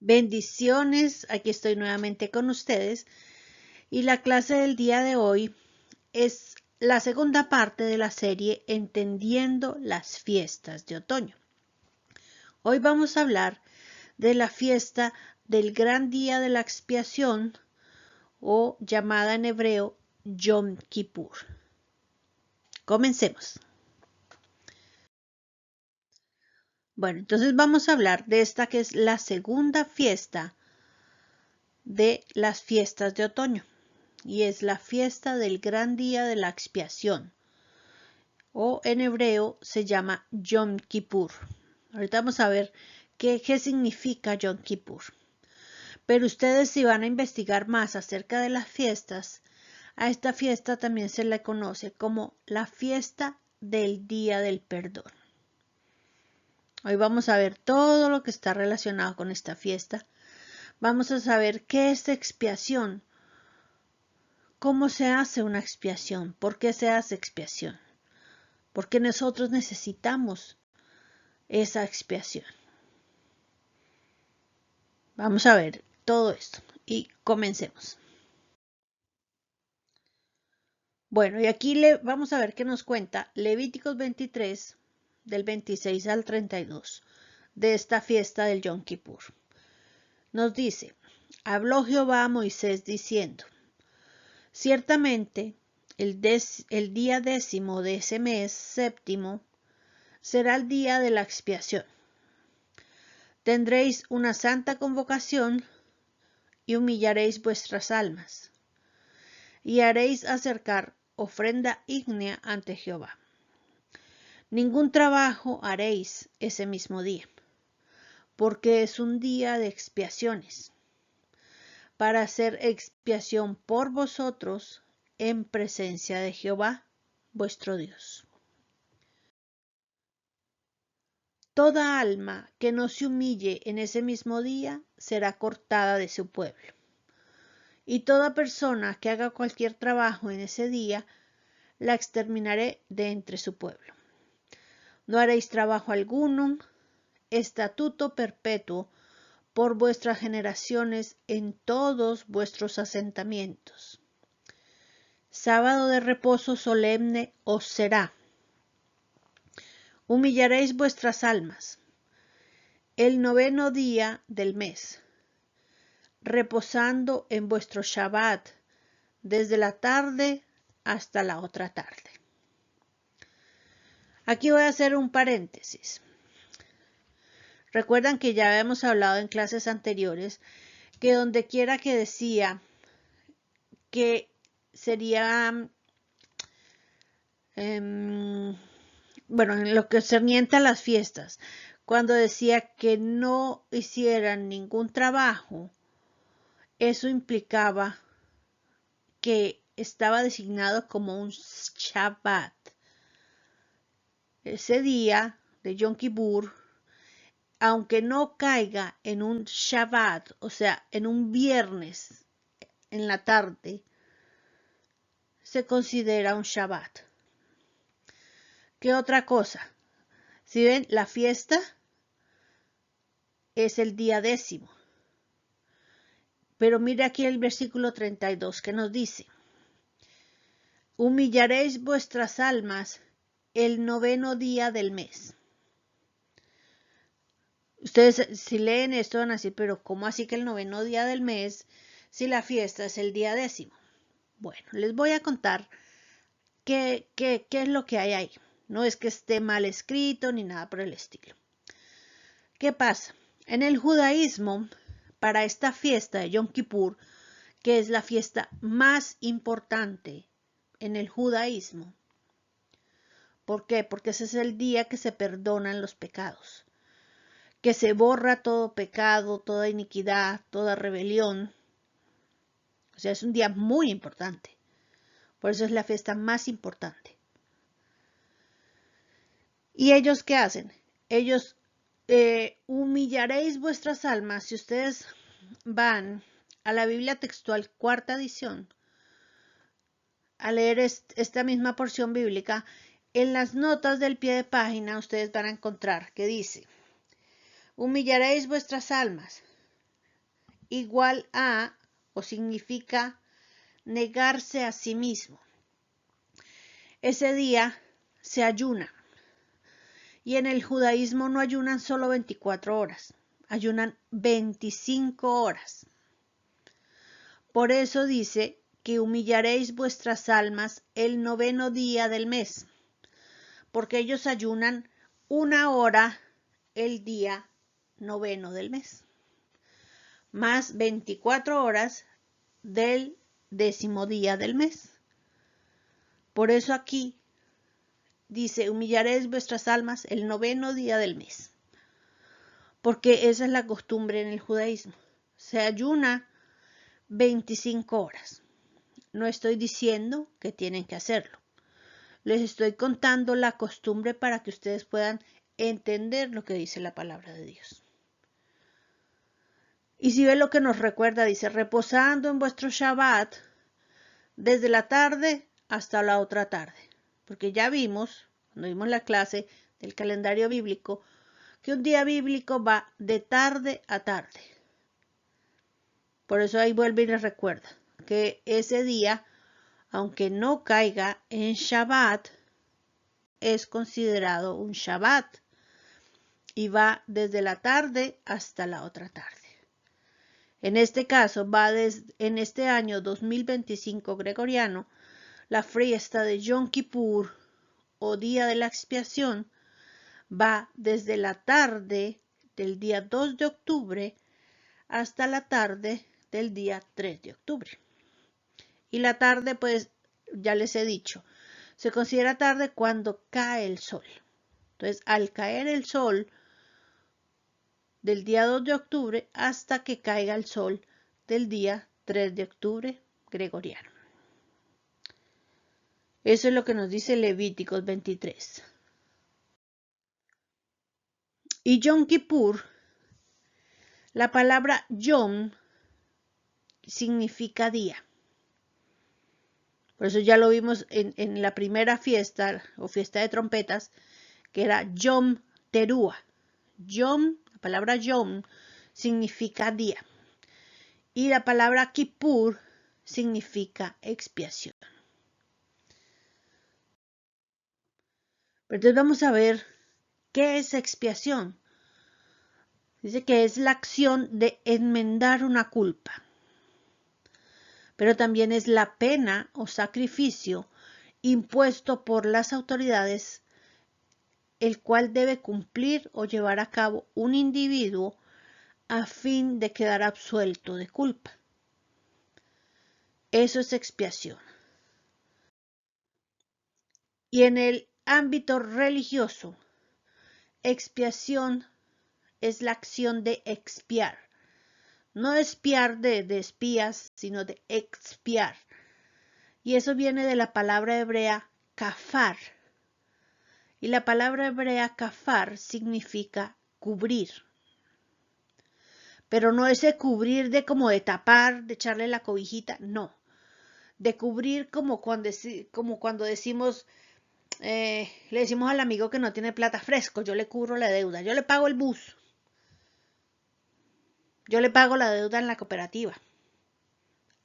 Bendiciones, aquí estoy nuevamente con ustedes y la clase del día de hoy es la segunda parte de la serie Entendiendo las fiestas de otoño. Hoy vamos a hablar de la fiesta del gran día de la expiación o llamada en hebreo Yom Kippur. Comencemos. Bueno, entonces vamos a hablar de esta que es la segunda fiesta de las fiestas de otoño. Y es la fiesta del gran día de la expiación, o en hebreo se llama Yom Kippur. Ahorita vamos a ver qué significa Yom Kippur. Pero ustedes, si van a investigar más acerca de las fiestas, a esta fiesta también se le conoce como la fiesta del día del perdón. Hoy vamos a ver todo lo que está relacionado con esta fiesta. Vamos a saber qué es expiación. ¿Cómo se hace una expiación? ¿Por qué se hace expiación? Porque nosotros necesitamos esa expiación. Vamos a ver todo esto y comencemos. Bueno, y aquí vamos a ver qué nos cuenta Levíticos 23, del 26 al 32, de esta fiesta del Yom Kippur. Nos dice, habló Jehová a Moisés diciendo, ciertamente el día 10º de ese mes séptimo será el día de la expiación. Tendréis una santa convocación y humillaréis vuestras almas, y haréis acercar ofrenda ígnea ante Jehová. Ningún trabajo haréis ese mismo día, porque es un día de expiaciones, para hacer expiación por vosotros en presencia de Jehová, vuestro Dios. Toda alma que no se humille en ese mismo día será cortada de su pueblo. Y toda persona que haga cualquier trabajo en ese día, la exterminaré de entre su pueblo. No haréis trabajo alguno, estatuto perpetuo por vuestras generaciones en todos vuestros asentamientos. Sábado de reposo solemne os será. Humillaréis vuestras almas. El 9º día del mes, reposando en vuestro Shabbat, desde la tarde hasta la otra tarde. Aquí voy a hacer un paréntesis. Recuerdan que ya habíamos hablado en clases anteriores que donde quiera que decía que sería, bueno, en lo que cernienta a las fiestas, cuando decía que no hicieran ningún trabajo, eso implicaba que estaba designado como un Shabbat. Ese día de Yom Kippur, aunque no caiga en un Shabbat, o sea, en un viernes en la tarde, se considera un Shabbat. ¿Qué otra cosa? Si ven, la fiesta es el día 10º. Pero mire aquí el versículo 32 que nos dice, humillaréis vuestras almas el 9º día del mes. Ustedes si leen esto van a decir, pero ¿cómo así que el 9º día del mes si la fiesta es el día 10º? Bueno, les voy a contar qué es lo que hay ahí. No es que esté mal escrito ni nada por el estilo. ¿Qué pasa? En el judaísmo, para esta fiesta de Yom Kippur, que es la fiesta más importante en el judaísmo. ¿Por qué? Porque ese es el día que se perdonan los pecados, que se borra todo pecado, toda iniquidad, toda rebelión. O sea, es un día muy importante. Por eso es la fiesta más importante. ¿Y ellos qué hacen? Ellos humillaréis vuestras almas. Si ustedes van a la Biblia textual, cuarta edición, a leer esta misma porción bíblica, en las notas del pie de página ustedes van a encontrar que dice, humillaréis vuestras almas. igual a o significa negarse a sí mismo. Ese día se ayuna. Y en el judaísmo no ayunan solo 24 horas, ayunan 25 horas. Por eso dice que humillaréis vuestras almas el 9º día del mes, porque ellos ayunan 1 hora el día 9º del mes, más 24 horas del 10º día del mes. Por eso aquí dice, humillaréis vuestras almas el 9º día del mes, porque esa es la costumbre en el judaísmo. Se ayuna 25 horas. No estoy diciendo que tienen que hacerlo. Les estoy contando la costumbre para que ustedes puedan entender lo que dice la palabra de Dios. Y si ve lo que nos recuerda, dice, reposando en vuestro Shabbat desde la tarde hasta la otra tarde. Porque ya vimos, cuando vimos la clase del calendario bíblico, que un día bíblico va de tarde a tarde. Por eso ahí vuelve y les recuerda que ese día, aunque no caiga en Shabbat, es considerado un Shabbat y va desde la tarde hasta la otra tarde. En este caso, en este año 2025 gregoriano, la fiesta de Yom Kippur o Día de la Expiación va desde la tarde del día 2 de octubre hasta la tarde del día 3 de octubre. Y la tarde, pues, ya les he dicho, se considera tarde cuando cae el sol. Entonces, al caer el sol del día 2 de octubre hasta que caiga el sol del día 3 de octubre gregoriano. Eso es lo que nos dice Levíticos 23. Y Yom Kippur, la palabra Yom significa día. Por eso ya lo vimos en la primera fiesta o fiesta de trompetas, que era Yom Teruah. Yom, la palabra Yom significa día. Y la palabra Kippur significa expiación. Pero entonces vamos a ver qué es expiación. Dice que es la acción de enmendar una culpa. Pero también es la pena o sacrificio impuesto por las autoridades, el cual debe cumplir o llevar a cabo un individuo a fin de quedar absuelto de culpa. Eso es expiación. Y en el ámbito religioso, expiación es la acción de expiar. No espiar de espías, sino de expiar. Y eso viene de la palabra hebrea kafar. Y la palabra hebrea kafar significa cubrir. Pero no ese cubrir de como de tapar, de echarle la cobijita, no. De cubrir como cuando decimos, le decimos al amigo que no tiene plata fresco, yo le cubro la deuda, yo le pago el bus. Yo le pago la deuda en la cooperativa.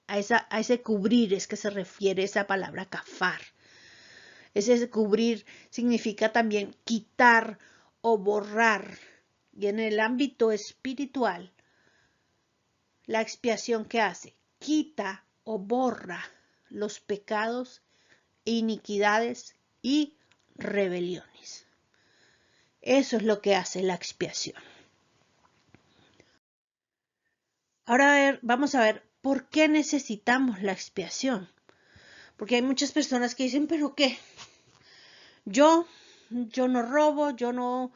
A ese cubrir es que se refiere esa palabra kafar. Ese cubrir significa también quitar o borrar. Y en el ámbito espiritual, la expiación que hace, quita o borra los pecados, iniquidades y rebeliones. Eso es lo que hace la expiación. Ahora vamos a ver por qué necesitamos la expiación. Porque hay muchas personas que dicen, ¿pero qué? Yo no robo, yo no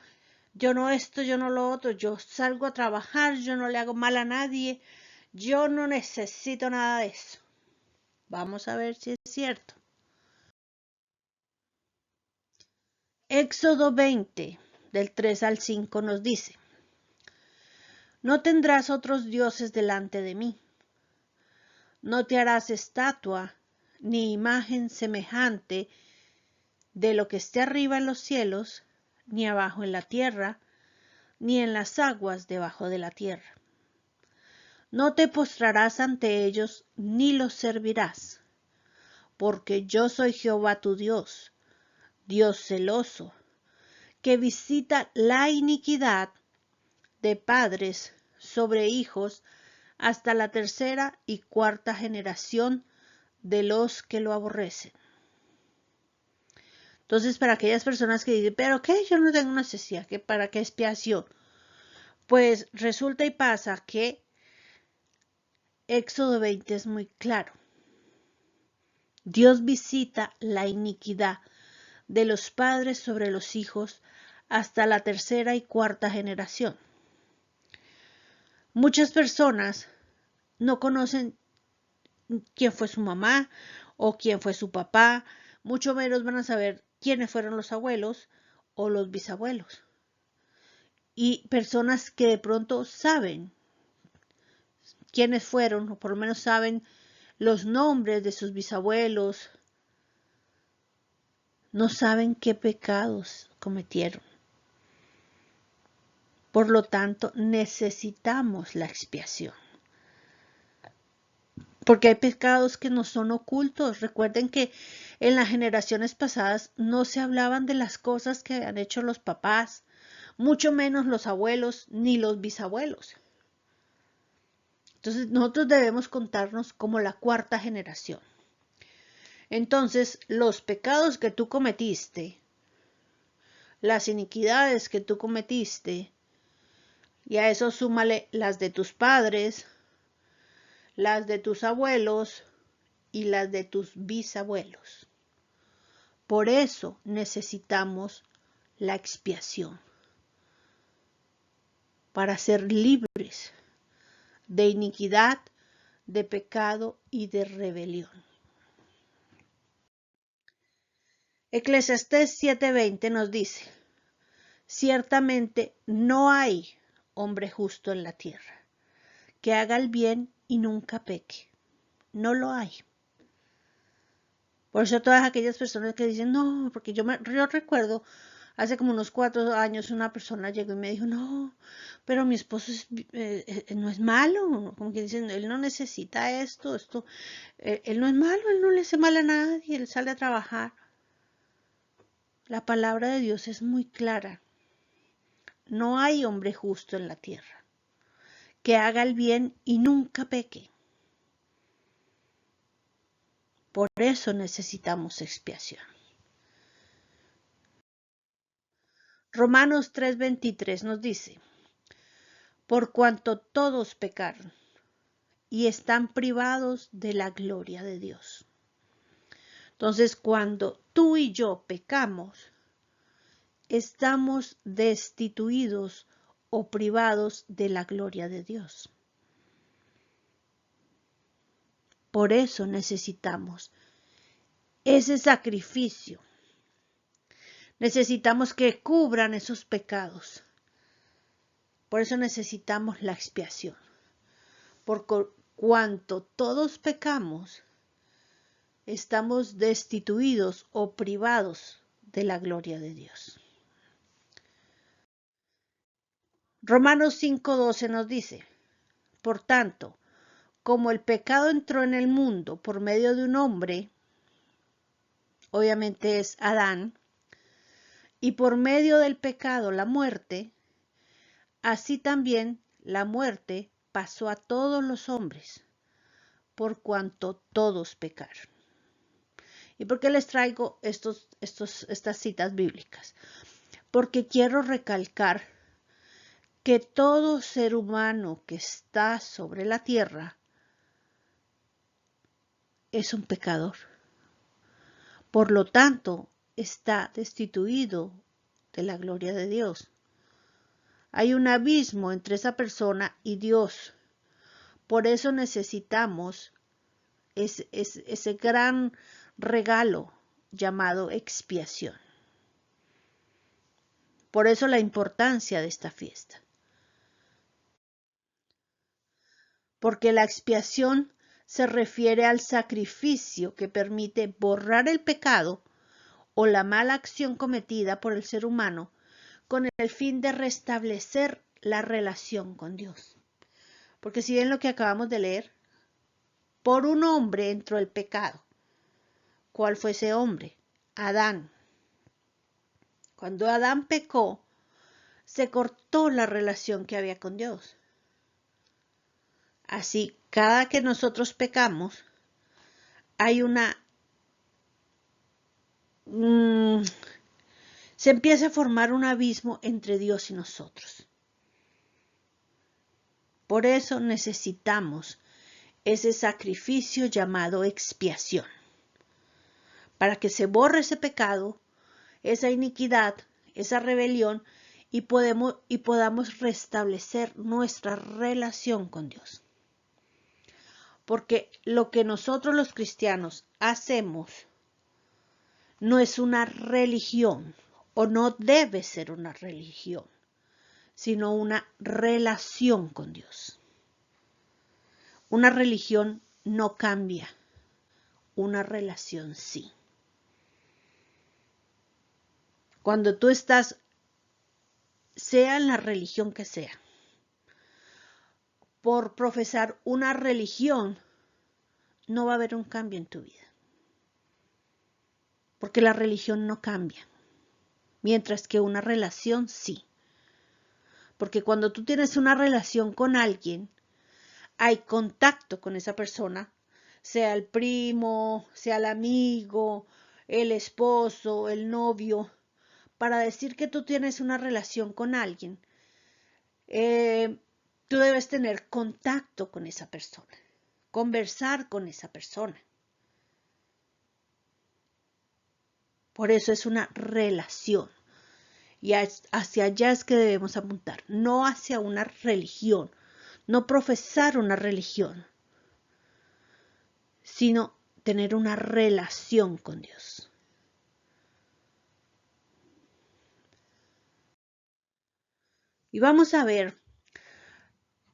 esto, yo no lo otro, yo salgo a trabajar, yo no le hago mal a nadie, yo no necesito nada de eso. Vamos a ver si es cierto. Éxodo 20, del 3 al 5 nos dice, no tendrás otros dioses delante de mí, no te harás estatua ni imagen semejante de lo que esté arriba en los cielos, ni abajo en la tierra, ni en las aguas debajo de la tierra. No te postrarás ante ellos ni los servirás, porque yo soy Jehová tu Dios, Dios celoso, que visita la iniquidad de padres sobre hijos hasta la tercera y cuarta generación de los que lo aborrecen. Entonces, para aquellas personas que dicen, pero ¿qué? Yo no tengo necesidad, ¿qué? ¿Para qué expiación? Pues resulta y pasa que Éxodo 20 es muy claro. Dios visita la iniquidad de los padres sobre los hijos hasta la tercera y cuarta generación. Muchas personas no conocen quién fue su mamá o quién fue su papá, mucho menos van a saber quiénes fueron los abuelos o los bisabuelos. Y personas que de pronto saben quiénes fueron, o por lo menos saben los nombres de sus bisabuelos, no saben qué pecados cometieron. Por lo tanto, necesitamos la expiación. Porque hay pecados que no son ocultos. Recuerden que en las generaciones pasadas no se hablaban de las cosas que habían hecho los papás, mucho menos los abuelos ni los bisabuelos. Entonces nosotros debemos contarnos como la cuarta generación. Entonces los pecados que tú cometiste, las iniquidades que tú cometiste, y a eso súmale las de tus padres, las de tus abuelos y las de tus bisabuelos. Por eso necesitamos la expiación, para ser libres de iniquidad, de pecado y de rebelión. Eclesiastés 7:20 nos dice, ciertamente no hay hombre justo en la tierra, que haga el bien y nunca peque. No lo hay. Por eso todas aquellas personas que dicen, no, porque yo recuerdo, hace como unos 4 años una persona llegó y me dijo, no, pero mi esposo no es malo, como que dicen, él no necesita esto, él no es malo, él no le hace mal a nadie, él sale a trabajar. La palabra de Dios es muy clara. No hay hombre justo en la tierra, que haga el bien y nunca peque. Por eso necesitamos expiación. Romanos 3:23 nos dice, por cuanto todos pecaron y están privados de la gloria de Dios. Entonces, cuando tú y yo pecamos, estamos destituidos o privados de la gloria de Dios. Por eso necesitamos ese sacrificio. Necesitamos que cubran esos pecados. Por eso necesitamos la expiación. Por cuanto todos pecamos, estamos destituidos o privados de la gloria de Dios. Romanos 5:12 nos dice, por tanto, como el pecado entró en el mundo por medio de un hombre, obviamente es Adán, y por medio del pecado la muerte, así también la muerte pasó a todos los hombres, por cuanto todos pecaron. ¿Y por qué les traigo estas citas bíblicas? Porque quiero recalcar que todo ser humano que está sobre la tierra es un pecador. Por lo tanto, está destituido de la gloria de Dios. Hay un abismo entre esa persona y Dios. Por eso necesitamos ese gran regalo llamado expiación. Por eso la importancia de esta fiesta. Porque la expiación se refiere al sacrificio que permite borrar el pecado o la mala acción cometida por el ser humano con el fin de restablecer la relación con Dios. Porque si ven lo que acabamos de leer, por un hombre entró el pecado. ¿Cuál fue ese hombre? Adán. Cuando Adán pecó, se cortó la relación que había con Dios. Así, cada que nosotros pecamos, hay se empieza a formar un abismo entre Dios y nosotros. Por eso necesitamos ese sacrificio llamado expiación, para que se borre ese pecado, esa iniquidad, esa rebelión, y podamos restablecer nuestra relación con Dios. Porque lo que nosotros los cristianos hacemos no es una religión, o no debe ser una religión, sino una relación con Dios. Una religión no cambia, una relación sí. Cuando tú estás, sea en la religión que sea, por profesar una religión, no va a haber un cambio en tu vida. Porque la religión no cambia, mientras que una relación sí. Porque cuando tú tienes una relación con alguien, hay contacto con esa persona, sea el primo, sea el amigo, el esposo, el novio. Para decir que tú tienes una relación con alguien, tú debes tener contacto con esa persona, conversar con esa persona. Por eso es una relación. Y hacia allá es que debemos apuntar, no hacia una religión, no profesar una religión, sino tener una relación con Dios. Y vamos a ver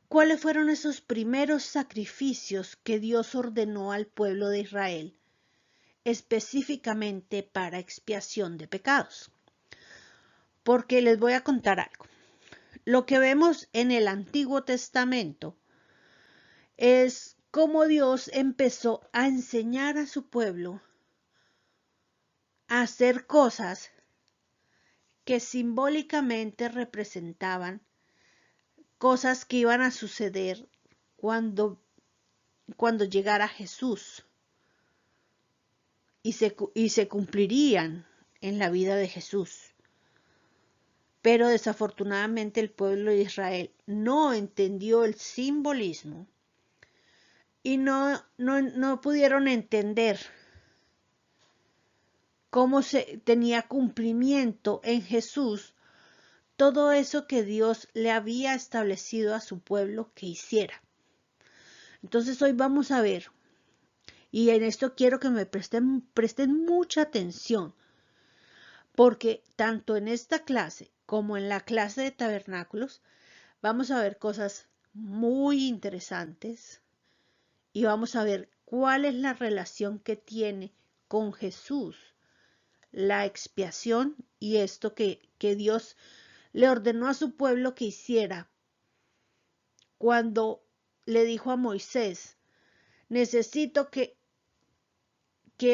cuáles fueron esos primeros sacrificios que Dios ordenó al pueblo de Israel, específicamente para expiación de pecados. Porque les voy a contar algo. Lo que vemos en el Antiguo Testamento es cómo Dios empezó a enseñar a su pueblo a hacer cosas que simbólicamente representaban cosas que iban a suceder cuando llegara Jesús y se cumplirían en la vida de Jesús. Pero desafortunadamente el pueblo de Israel no entendió el simbolismo y no pudieron entender cómo se tenía cumplimiento en Jesús todo eso que Dios le había establecido a su pueblo que hiciera. Entonces hoy vamos a ver, y en esto quiero que me presten mucha atención, porque tanto en esta clase como en la clase de tabernáculos vamos a ver cosas muy interesantes y vamos a ver cuál es la relación que tiene con Jesús la expiación y esto que Dios le ordenó a su pueblo que hiciera cuando le dijo a Moisés, necesito que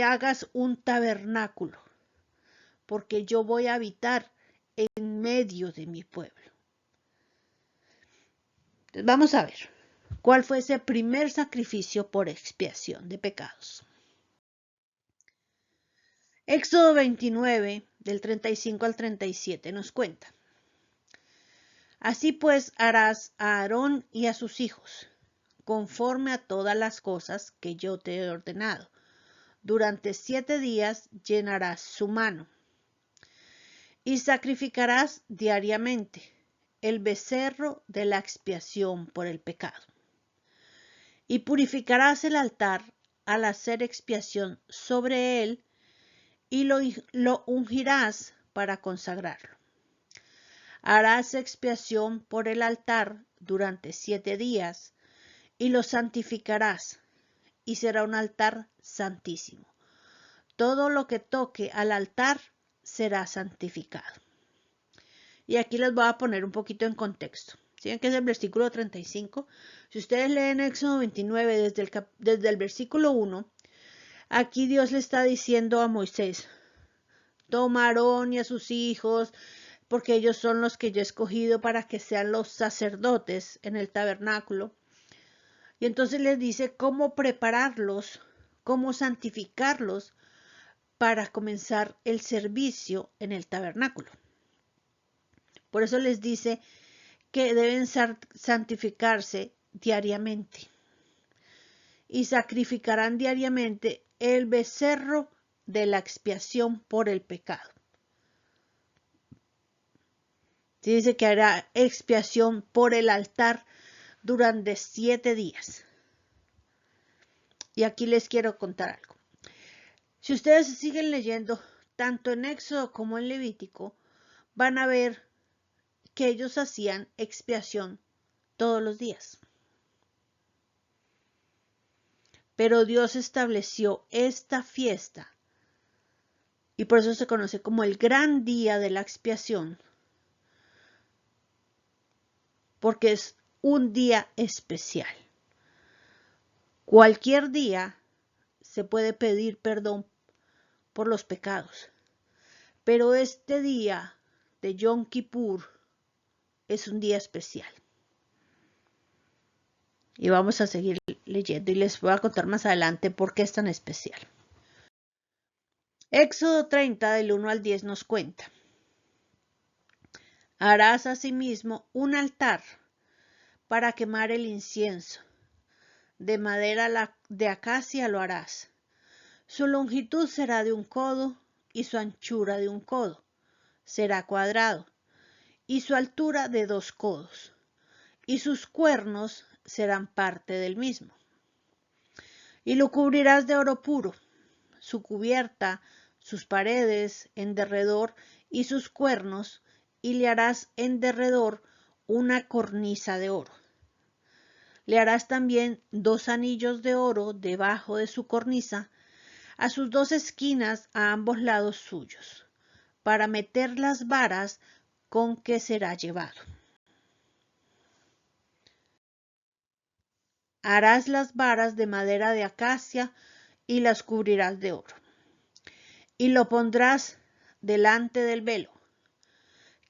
hagas un tabernáculo, porque yo voy a habitar en medio de mi pueblo. Entonces, vamos a ver cuál fue ese primer sacrificio por expiación de pecados. Éxodo 29, del 35 al 37, nos cuenta. Así pues harás a Aarón y a sus hijos, conforme a todas las cosas que yo te he ordenado. Durante 7 días llenarás su mano. Y sacrificarás diariamente el becerro de la expiación por el pecado. Y purificarás el altar al hacer expiación sobre él y lo ungirás para consagrarlo. Harás expiación por el altar durante 7 días y lo santificarás, y será un altar santísimo. Todo lo que toque al altar será santificado. Y aquí les voy a poner un poquito en contexto. ¿Sí? Que es el versículo 35. Si ustedes leen Éxodo 29 desde el versículo 1, aquí Dios le está diciendo a Moisés, toma a Aarón y a sus hijos, porque ellos son los que yo he escogido para que sean los sacerdotes en el tabernáculo. Y entonces les dice cómo prepararlos, cómo santificarlos para comenzar el servicio en el tabernáculo. Por eso les dice que deben santificarse diariamente y sacrificarán diariamente el becerro de la expiación por el pecado. Dice que hará expiación por el altar durante 7 días. Y aquí les quiero contar algo. Si ustedes siguen leyendo, tanto en Éxodo como en Levítico, van a ver que ellos hacían expiación todos los días. Pero Dios estableció esta fiesta, y por eso se conoce como el gran día de la expiación, porque es un día especial. Cualquier día se puede pedir perdón por los pecados, pero este día de Yom Kippur es un día especial. Y vamos a seguir leyendo y les voy a contar más adelante por qué es tan especial. Éxodo 30 del 1 al 10 nos cuenta. Harás asimismo un altar para quemar el incienso. De madera de acacia lo harás. Su longitud será de 1 codo y su anchura de 1 codo. Será cuadrado. Y su altura de 2 codos. Y sus cuernos serán parte del mismo. Y lo cubrirás de oro puro, su cubierta, sus paredes en derredor y sus cuernos, y le harás en derredor una cornisa de oro. Le harás también 2 anillos de oro debajo de su cornisa, a sus 2 esquinas a ambos lados suyos, para meter las varas con que será llevado. Harás las varas de madera de acacia y las cubrirás de oro. Y lo pondrás delante del velo,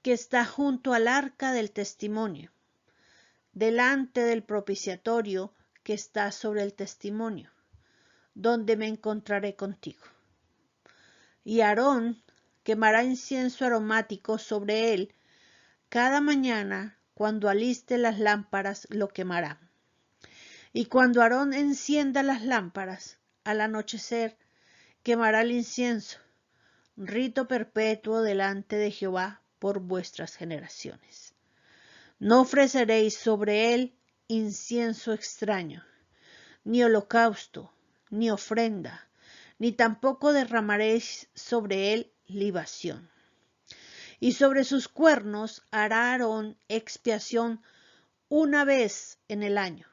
que está junto al arca del testimonio, delante del propiciatorio que está sobre el testimonio, donde me encontraré contigo. Y Aarón quemará incienso aromático sobre él, cada mañana cuando aliste las lámparas lo quemará. Y cuando Aarón encienda las lámparas, al anochecer, quemará el incienso, rito perpetuo delante de Jehová por vuestras generaciones. No ofreceréis sobre él incienso extraño, ni holocausto, ni ofrenda, ni tampoco derramaréis sobre él libación. Y sobre sus cuernos hará Aarón expiación una vez en el año,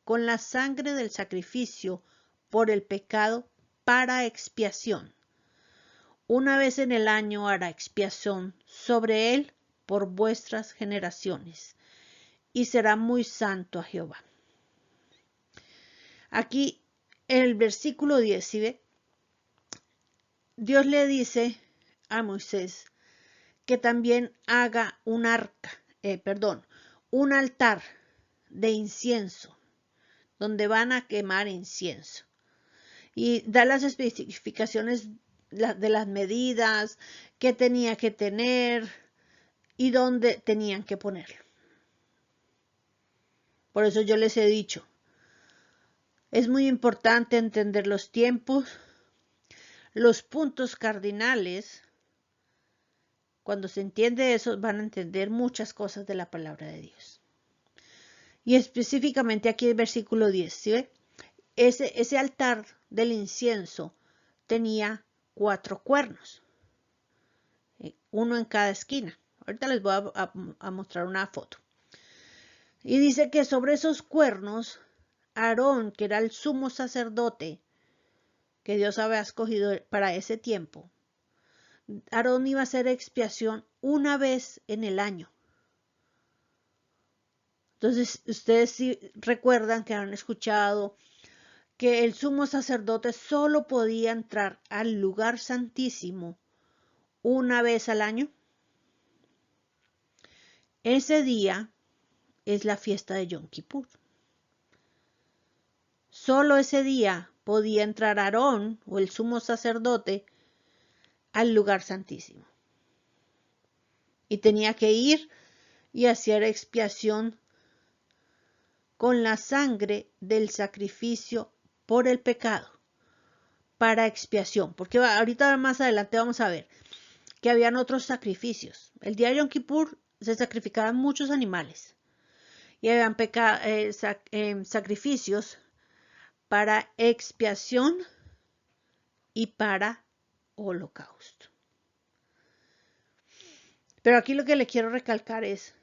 con la sangre del sacrificio por el pecado para expiación. Una vez en el año hará expiación sobre él por vuestras generaciones, y será muy santo a Jehová. Aquí en el versículo 10, ¿sí ve? Dios le dice a Moisés que también haga un altar de incienso, donde van a quemar incienso. Y da las especificaciones de las medidas que tenía que tener y dónde tenían que ponerlo. Por eso yo les he dicho, es muy importante entender los tiempos, los puntos cardinales. Cuando se entiende eso, van a entender muchas cosas de la palabra de Dios. Y específicamente aquí el versículo 10, ¿sí ve? Ese altar del incienso tenía 4 cuernos, uno en cada esquina. Ahorita les voy a mostrar una foto. Y dice que sobre esos cuernos, Aarón, que era el sumo sacerdote que Dios había escogido para ese tiempo, Aarón iba a hacer expiación una vez en el año. Entonces, ustedes sí recuerdan que han escuchado que el sumo sacerdote solo podía entrar al lugar santísimo una vez al año. Ese día es la fiesta de Yom Kippur. Solo ese día podía entrar Aarón o el sumo sacerdote al lugar santísimo. Y tenía que ir y hacer expiación con la sangre del sacrificio por el pecado, para expiación. Porque ahorita más adelante vamos a ver que habían otros sacrificios. El día de Yom Kippur se sacrificaban muchos animales y habían sacrificios para expiación y para holocausto. Pero aquí lo que le quiero recalcar es,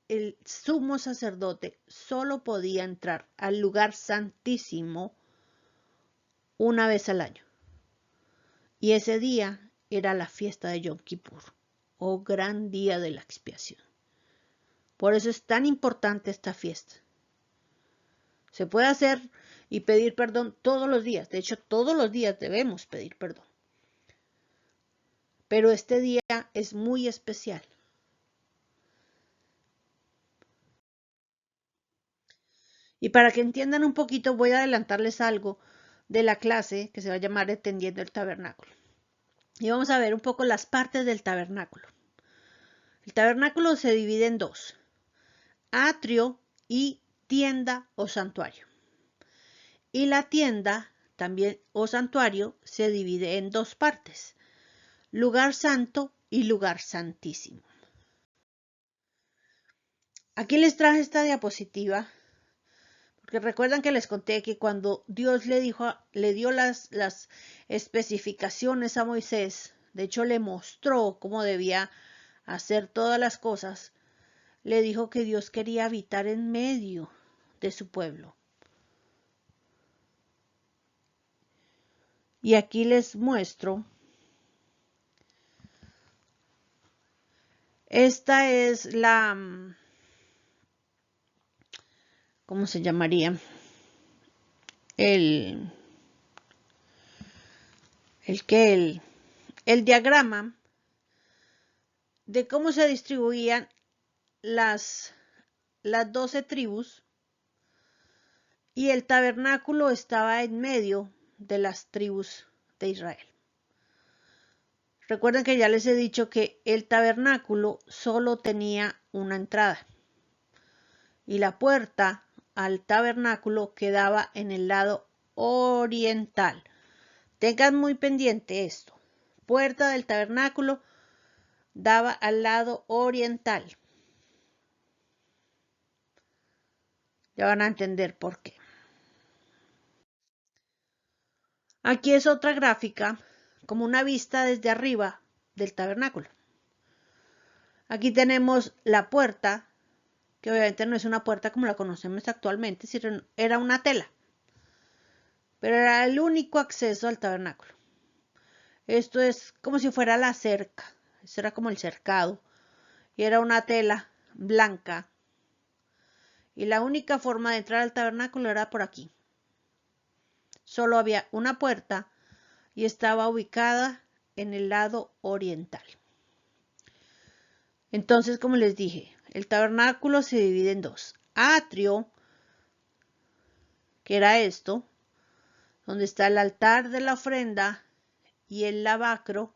el sumo sacerdote solo podía entrar al lugar santísimo una vez al año. Y ese día era la fiesta de Yom Kippur, o gran día de la expiación. Por eso es tan importante esta fiesta. Se puede hacer y pedir perdón todos los días. De hecho, todos los días debemos pedir perdón. Pero este día es muy especial. Y para que entiendan un poquito, voy a adelantarles algo de la clase que se va a llamar Entendiendo el Tabernáculo. Y vamos a ver un poco las partes del tabernáculo. El tabernáculo se divide en dos: atrio y tienda o santuario. Y la tienda también o santuario se divide en dos partes: lugar santo y lugar santísimo. Aquí les traje esta diapositiva porque recuerdan que les conté que cuando Dios le dio las especificaciones a Moisés, de hecho le mostró cómo debía hacer todas las cosas, le dijo que Dios quería habitar en medio de su pueblo. Y aquí les muestro. Esta es la, ¿cómo se llamaría? El diagrama de cómo se distribuían las 12 tribus, y el tabernáculo estaba en medio de las tribus de Israel. Recuerden que ya les he dicho que el tabernáculo solo tenía una entrada y la puerta al tabernáculo quedaba en el lado oriental. Tengan muy pendiente esto. Puerta del tabernáculo daba al lado oriental. Ya van a entender por qué. Aquí es otra gráfica, como una vista desde arriba del tabernáculo. Aquí tenemos la puerta, que obviamente no es una puerta como la conocemos actualmente, sino era una tela. Pero era el único acceso al tabernáculo. Esto es como si fuera la cerca. Esto era como el cercado. Y era una tela blanca. Y la única forma de entrar al tabernáculo era por aquí. Solo había una puerta y estaba ubicada en el lado oriental. Entonces, como les dije, el tabernáculo se divide en dos: atrio, que era esto, donde está el altar de la ofrenda y el lavacro,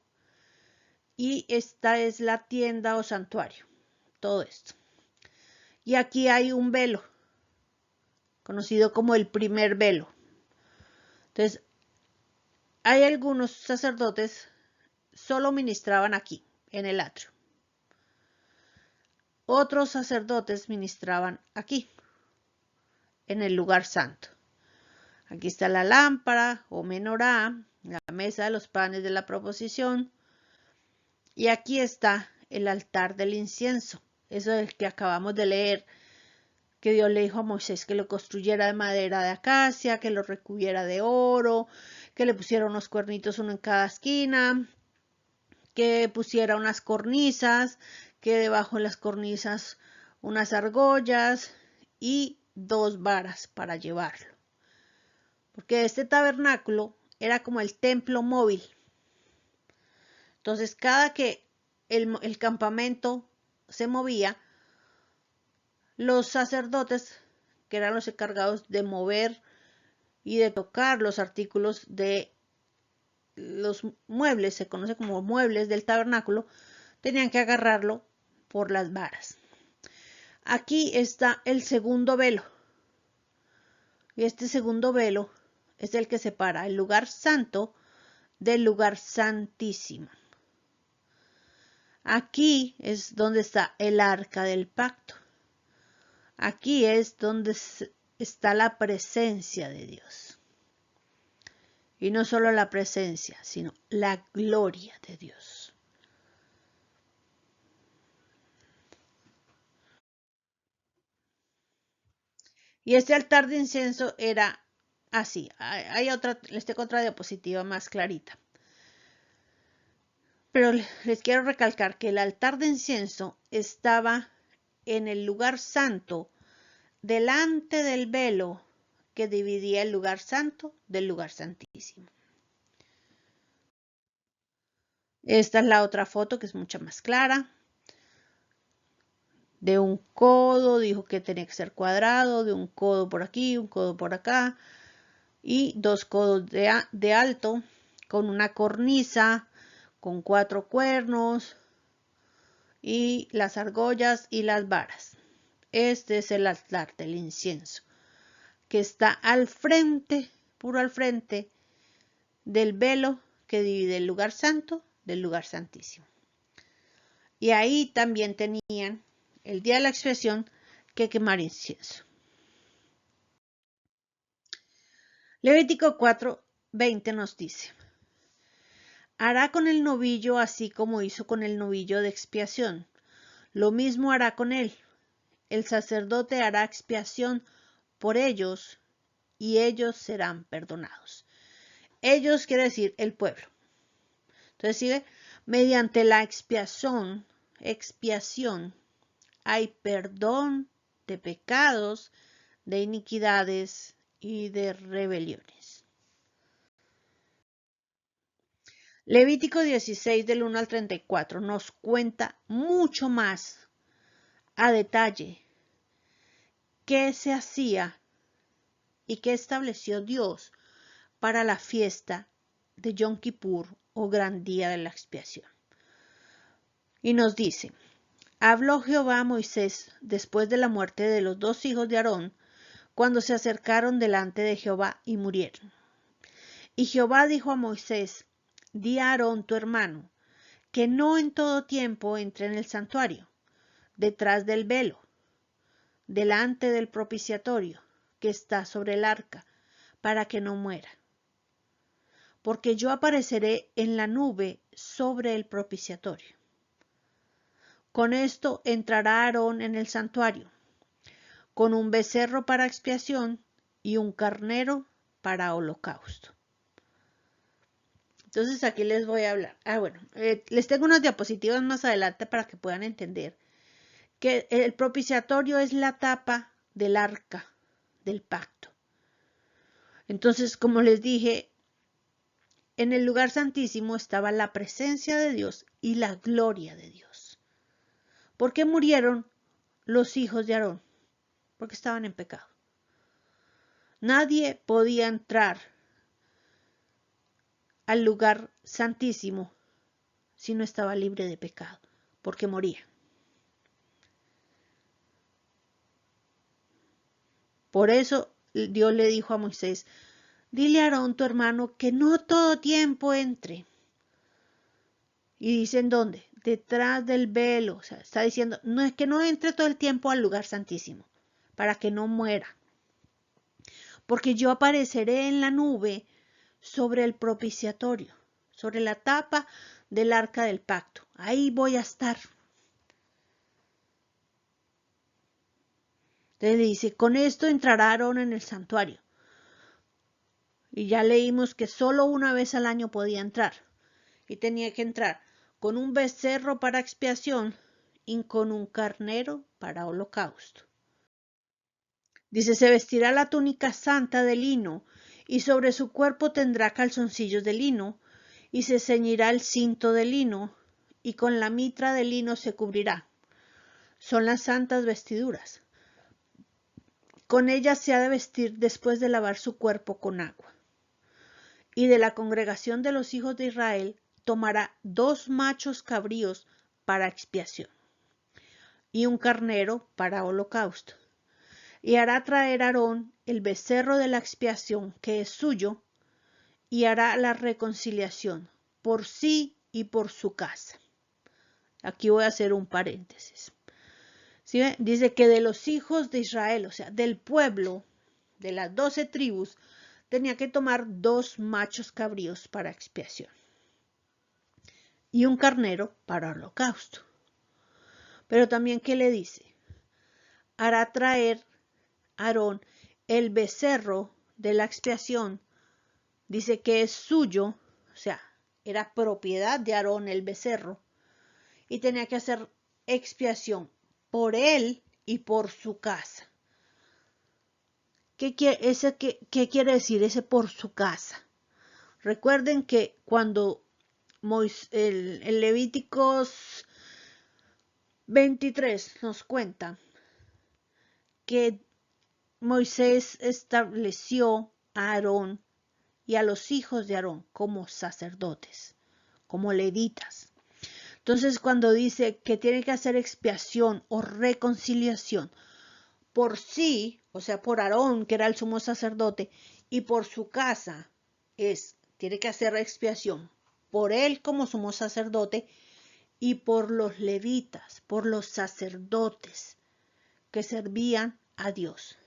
y esta es la tienda o santuario, todo esto. Y aquí hay un velo, conocido como el primer velo. Entonces, hay algunos sacerdotes solo ministraban aquí, en el atrio. Otros sacerdotes ministraban aquí, en el lugar santo. Aquí está la lámpara o menorá, la mesa de los panes de la proposición. Y aquí está el altar del incienso. Eso es el que acabamos de leer, que Dios le dijo a Moisés que lo construyera de madera de acacia, que lo recubriera de oro, que le pusiera unos cuernitos, uno en cada esquina, que pusiera unas cornisas, que debajo de las cornisas unas argollas y 2 varas para llevarlo. Porque este tabernáculo era como el templo móvil. Entonces, cada que el campamento se movía, los sacerdotes, que eran los encargados de mover y de tocar los artículos de los muebles, se conoce como muebles del tabernáculo, tenían que agarrarlo por las varas. Aquí está el segundo velo. Y este segundo velo es el que separa el lugar santo del lugar santísimo. Aquí es donde está el arca del pacto. Aquí es donde está la presencia de Dios. Y no solo la presencia, sino la gloria de Dios. Y este altar de incienso era así. Les tengo otra diapositiva más clarita. Pero les quiero recalcar que el altar de incienso estaba en el lugar santo, delante del velo que dividía el lugar santo del lugar santísimo. Esta es la otra foto que es mucho más clara. De un codo, dijo que tenía que ser cuadrado, de un codo por aquí, un codo por acá, y 2 codos de alto, con una cornisa, con 4 cuernos, y las argollas y las varas. Este es el altar del incienso, que está al frente, puro al frente, del velo que divide el lugar santo del lugar santísimo. Y ahí también tenían el día de la expiación que quemar incienso. Levítico 4:20 nos dice: hará con el novillo así como hizo con el novillo de expiación. Lo mismo hará con él. El sacerdote hará expiación por ellos y ellos serán perdonados. Ellos quiere decir el pueblo. Entonces sigue, mediante la expiación hay perdón de pecados, de iniquidades y de rebeliones. Levítico 16 del 1 al 34 nos cuenta mucho más a detalle qué se hacía y qué estableció Dios para la fiesta de Yom Kippur o Gran Día de la Expiación. Y nos dice: habló Jehová a Moisés después de la muerte de los 2 hijos de Aarón, cuando se acercaron delante de Jehová y murieron. Y Jehová dijo a Moisés: di a Aarón tu hermano, que no en todo tiempo entre en el santuario, detrás del velo, delante del propiciatorio, que está sobre el arca, para que no muera. Porque yo apareceré en la nube sobre el propiciatorio. Con esto entrará Aarón en el santuario, con un becerro para expiación y un carnero para holocausto. Entonces aquí les voy a hablar. Les tengo unas diapositivas más adelante para que puedan entender que el propiciatorio es la tapa del arca del pacto. Entonces, como les dije, en el lugar santísimo estaba la presencia de Dios y la gloria de Dios. ¿Por qué murieron los hijos de Aarón? Porque estaban en pecado. Nadie podía entrar al lugar santísimo si no estaba libre de pecado, porque moría. Por eso Dios le dijo a Moisés: dile a Aarón tu hermano que no todo tiempo entre. Y dicen dónde, detrás del velo. O sea, está diciendo, no es que no entre todo el tiempo al lugar santísimo, para que no muera. Porque yo apareceré en la nube sobre el propiciatorio, sobre la tapa del arca del pacto. Ahí voy a estar. Entonces dice: con esto entrará Aarón en el santuario. Y ya leímos que solo una vez al año podía entrar. Y tenía que entrar con un becerro para expiación y con un carnero para holocausto. Dice, se vestirá la túnica santa de lino, y sobre su cuerpo tendrá calzoncillos de lino, y se ceñirá el cinto de lino, y con la mitra de lino se cubrirá. Son las santas vestiduras. Con ellas se ha de vestir después de lavar su cuerpo con agua. Y de la congregación de los hijos de Israel tomará 2 machos cabríos para expiación, y un carnero para holocausto. Y hará traer Aarón el becerro de la expiación, que es suyo, y hará la reconciliación por sí y por su casa. Aquí voy a hacer un paréntesis. ¿Sí? Dice que de los hijos de Israel, o sea, del pueblo, de las 12 tribus, tenía que tomar 2 machos cabríos para expiación y un carnero para holocausto. Pero también, ¿qué le dice? Hará traer Aarón el becerro de la expiación. Dice que es suyo, o sea, era propiedad de Aarón el becerro, y tenía que hacer expiación por él y por su casa. ¿Qué quiere decir ese por su casa? Recuerden que cuando el Levíticos 23 nos cuenta que Moisés estableció a Aarón y a los hijos de Aarón como sacerdotes, como levitas. Entonces, cuando dice que tiene que hacer expiación o reconciliación por sí, o sea, por Aarón, que era el sumo sacerdote, y por su casa, tiene que hacer expiación por él como sumo sacerdote y por los levitas, por los sacerdotes que servían a Dios.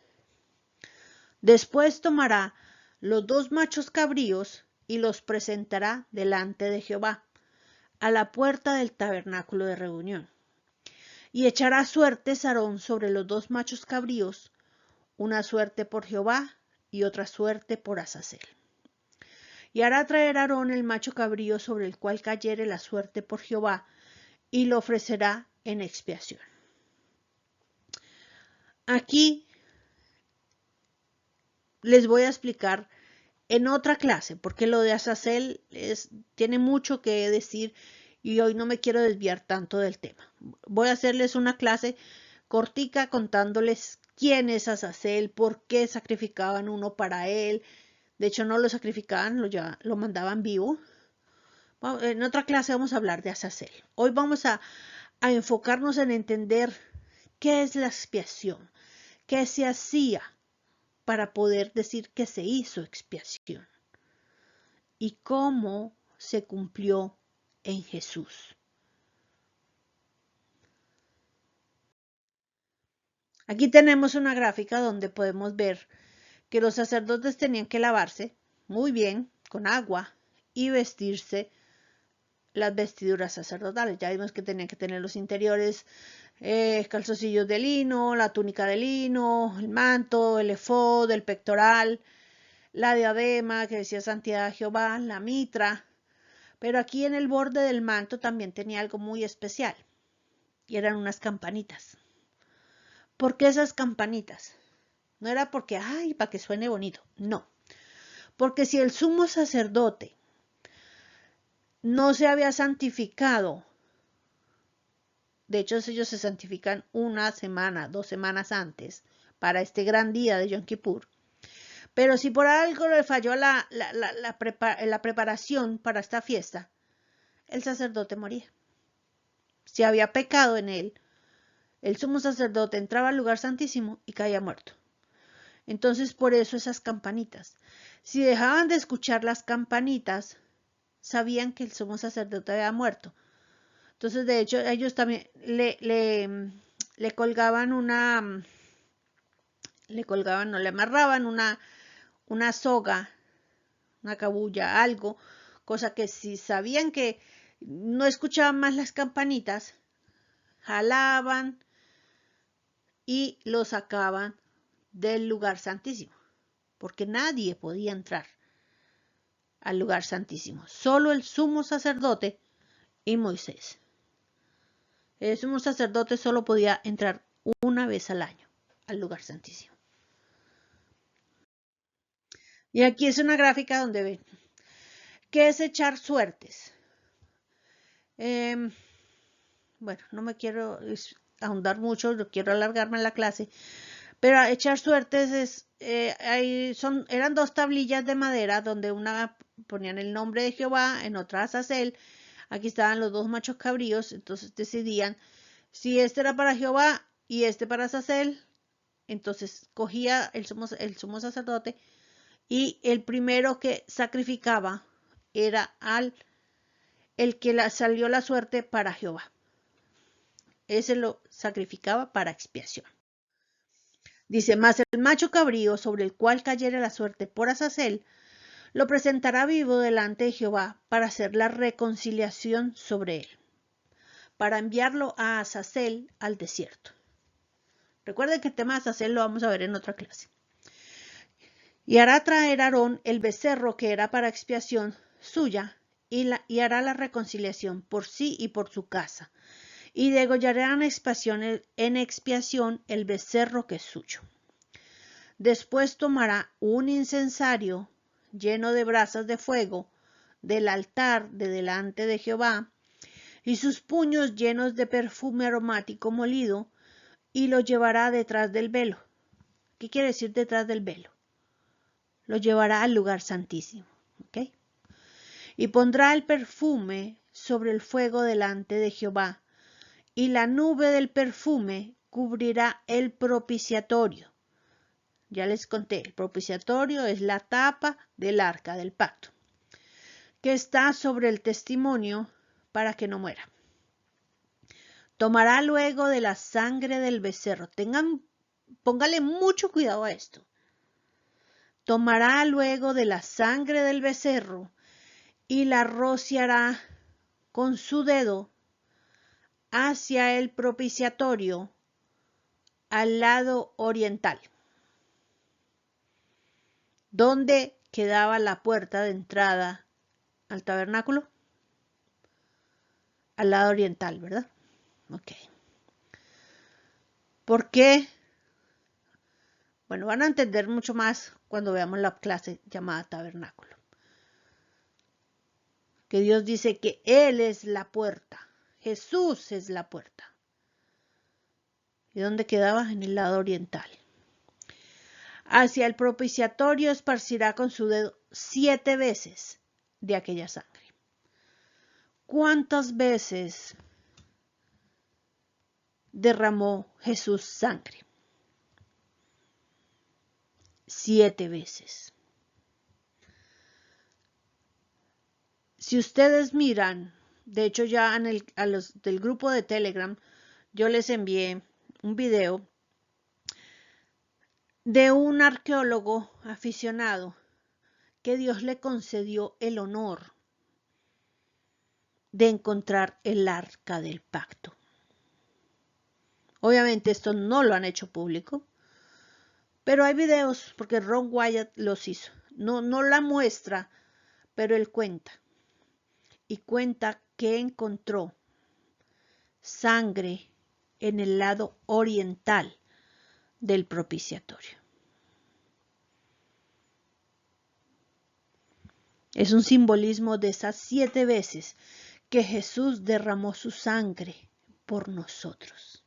Después tomará los 2 machos cabríos y los presentará delante de Jehová, a la puerta del tabernáculo de reunión. Y echará suertes Aarón sobre los 2 machos cabríos, una suerte por Jehová y otra suerte por Azazel. Y hará traer Aarón el macho cabrío sobre el cual cayere la suerte por Jehová, y lo ofrecerá en expiación. Aquí les voy a explicar en otra clase, porque lo de Azazel tiene mucho que decir y hoy no me quiero desviar tanto del tema. Voy a hacerles una clase cortica contándoles quién es Azazel, por qué sacrificaban uno para él. De hecho, no lo sacrificaban, lo mandaban vivo. En otra clase vamos a hablar de Azazel. Hoy vamos a enfocarnos en entender qué es la expiación, qué se hacía para poder decir que se hizo expiación y cómo se cumplió en Jesús. Aquí tenemos una gráfica donde podemos ver que los sacerdotes tenían que lavarse muy bien con agua y vestirse las vestiduras sacerdotales. Ya vimos que tenían que tener los interiores, calzoncillos de lino, la túnica de lino, el manto, el efod, el pectoral, la diadema que decía Santidad a Jehová, la mitra. Pero aquí en el borde del manto también tenía algo muy especial y eran unas campanitas. ¿Por qué esas campanitas? No era porque, ay, para que suene bonito, no. Porque si el sumo sacerdote no se había santificado, de hecho ellos se santifican 1 semana, 2 semanas antes, para este gran día de Yom Kippur, pero si por algo le falló la preparación para esta fiesta, el sacerdote moría. Si había pecado en él, el sumo sacerdote entraba al lugar santísimo y caía muerto. Entonces, por eso esas campanitas. Si dejaban de escuchar las campanitas, sabían que el sumo sacerdote había muerto. Entonces, de hecho, ellos también le colgaban no, le amarraban una soga, una cabulla, algo, cosa que si sabían que no escuchaban más las campanitas, jalaban y lo sacaban del lugar santísimo, porque nadie podía entrar al lugar santísimo, solo el sumo sacerdote y Moisés. El sumo sacerdote solo podía entrar una vez al año al lugar santísimo. Y aquí es una gráfica donde ven qué es echar suertes. Bueno, no me quiero ahondar mucho, no quiero alargarme en la clase, pero echar suertes eran dos tablillas de madera donde una ponían el nombre de Jehová, en otra Azazel. Aquí estaban los dos machos cabríos, entonces decidían si este era para Jehová y este para Azazel. Entonces cogía el sumo sacerdote y el primero que sacrificaba era el que salió la suerte para Jehová. Ese lo sacrificaba para expiación. Dice, mas el macho cabrío sobre el cual cayere la suerte por Azazel, lo presentará vivo delante de Jehová para hacer la reconciliación sobre él, para enviarlo a Azazel al desierto. Recuerden que el tema de Azazel lo vamos a ver en otra clase. Y hará traer Aarón el becerro que era para expiación suya, y hará la reconciliación por sí y por su casa, y degollará en expiación el becerro que es suyo. Después tomará un incensario lleno de brasas de fuego del altar de delante de Jehová, y sus puños llenos de perfume aromático molido, y lo llevará detrás del velo. ¿Qué quiere decir detrás del velo? Lo llevará al lugar santísimo. ¿Okay? Y pondrá el perfume sobre el fuego delante de Jehová, y la nube del perfume cubrirá el propiciatorio. Ya les conté, el propiciatorio es la tapa del arca del pacto, que está sobre el testimonio para que no muera. Tomará luego de la sangre del becerro. Póngale mucho cuidado a esto. Tomará luego de la sangre del becerro y la rociará con su dedo hacia el propiciatorio al lado oriental, donde quedaba la puerta de entrada al tabernáculo. Al lado oriental, ¿verdad? Ok. ¿Por qué? Bueno, van a entender mucho más cuando veamos la clase llamada tabernáculo. Que Dios dice que Él es la puerta. Jesús es la puerta. ¿Y dónde quedaba? En el lado oriental. Hacia el propiciatorio esparcirá con su dedo 7 veces de aquella sangre. ¿Cuántas veces derramó Jesús sangre? 7 veces. Si ustedes miran, de hecho ya a los del grupo de Telegram, yo les envié un video de un arqueólogo aficionado que Dios le concedió el honor de encontrar el arca del pacto. Obviamente esto no lo han hecho público, pero hay videos porque Ron Wyatt los hizo. No la muestra, pero él cuenta. Y cuenta que encontró sangre en el lado oriental del propiciatorio. Es un simbolismo de esas 7 veces que Jesús derramó su sangre por nosotros.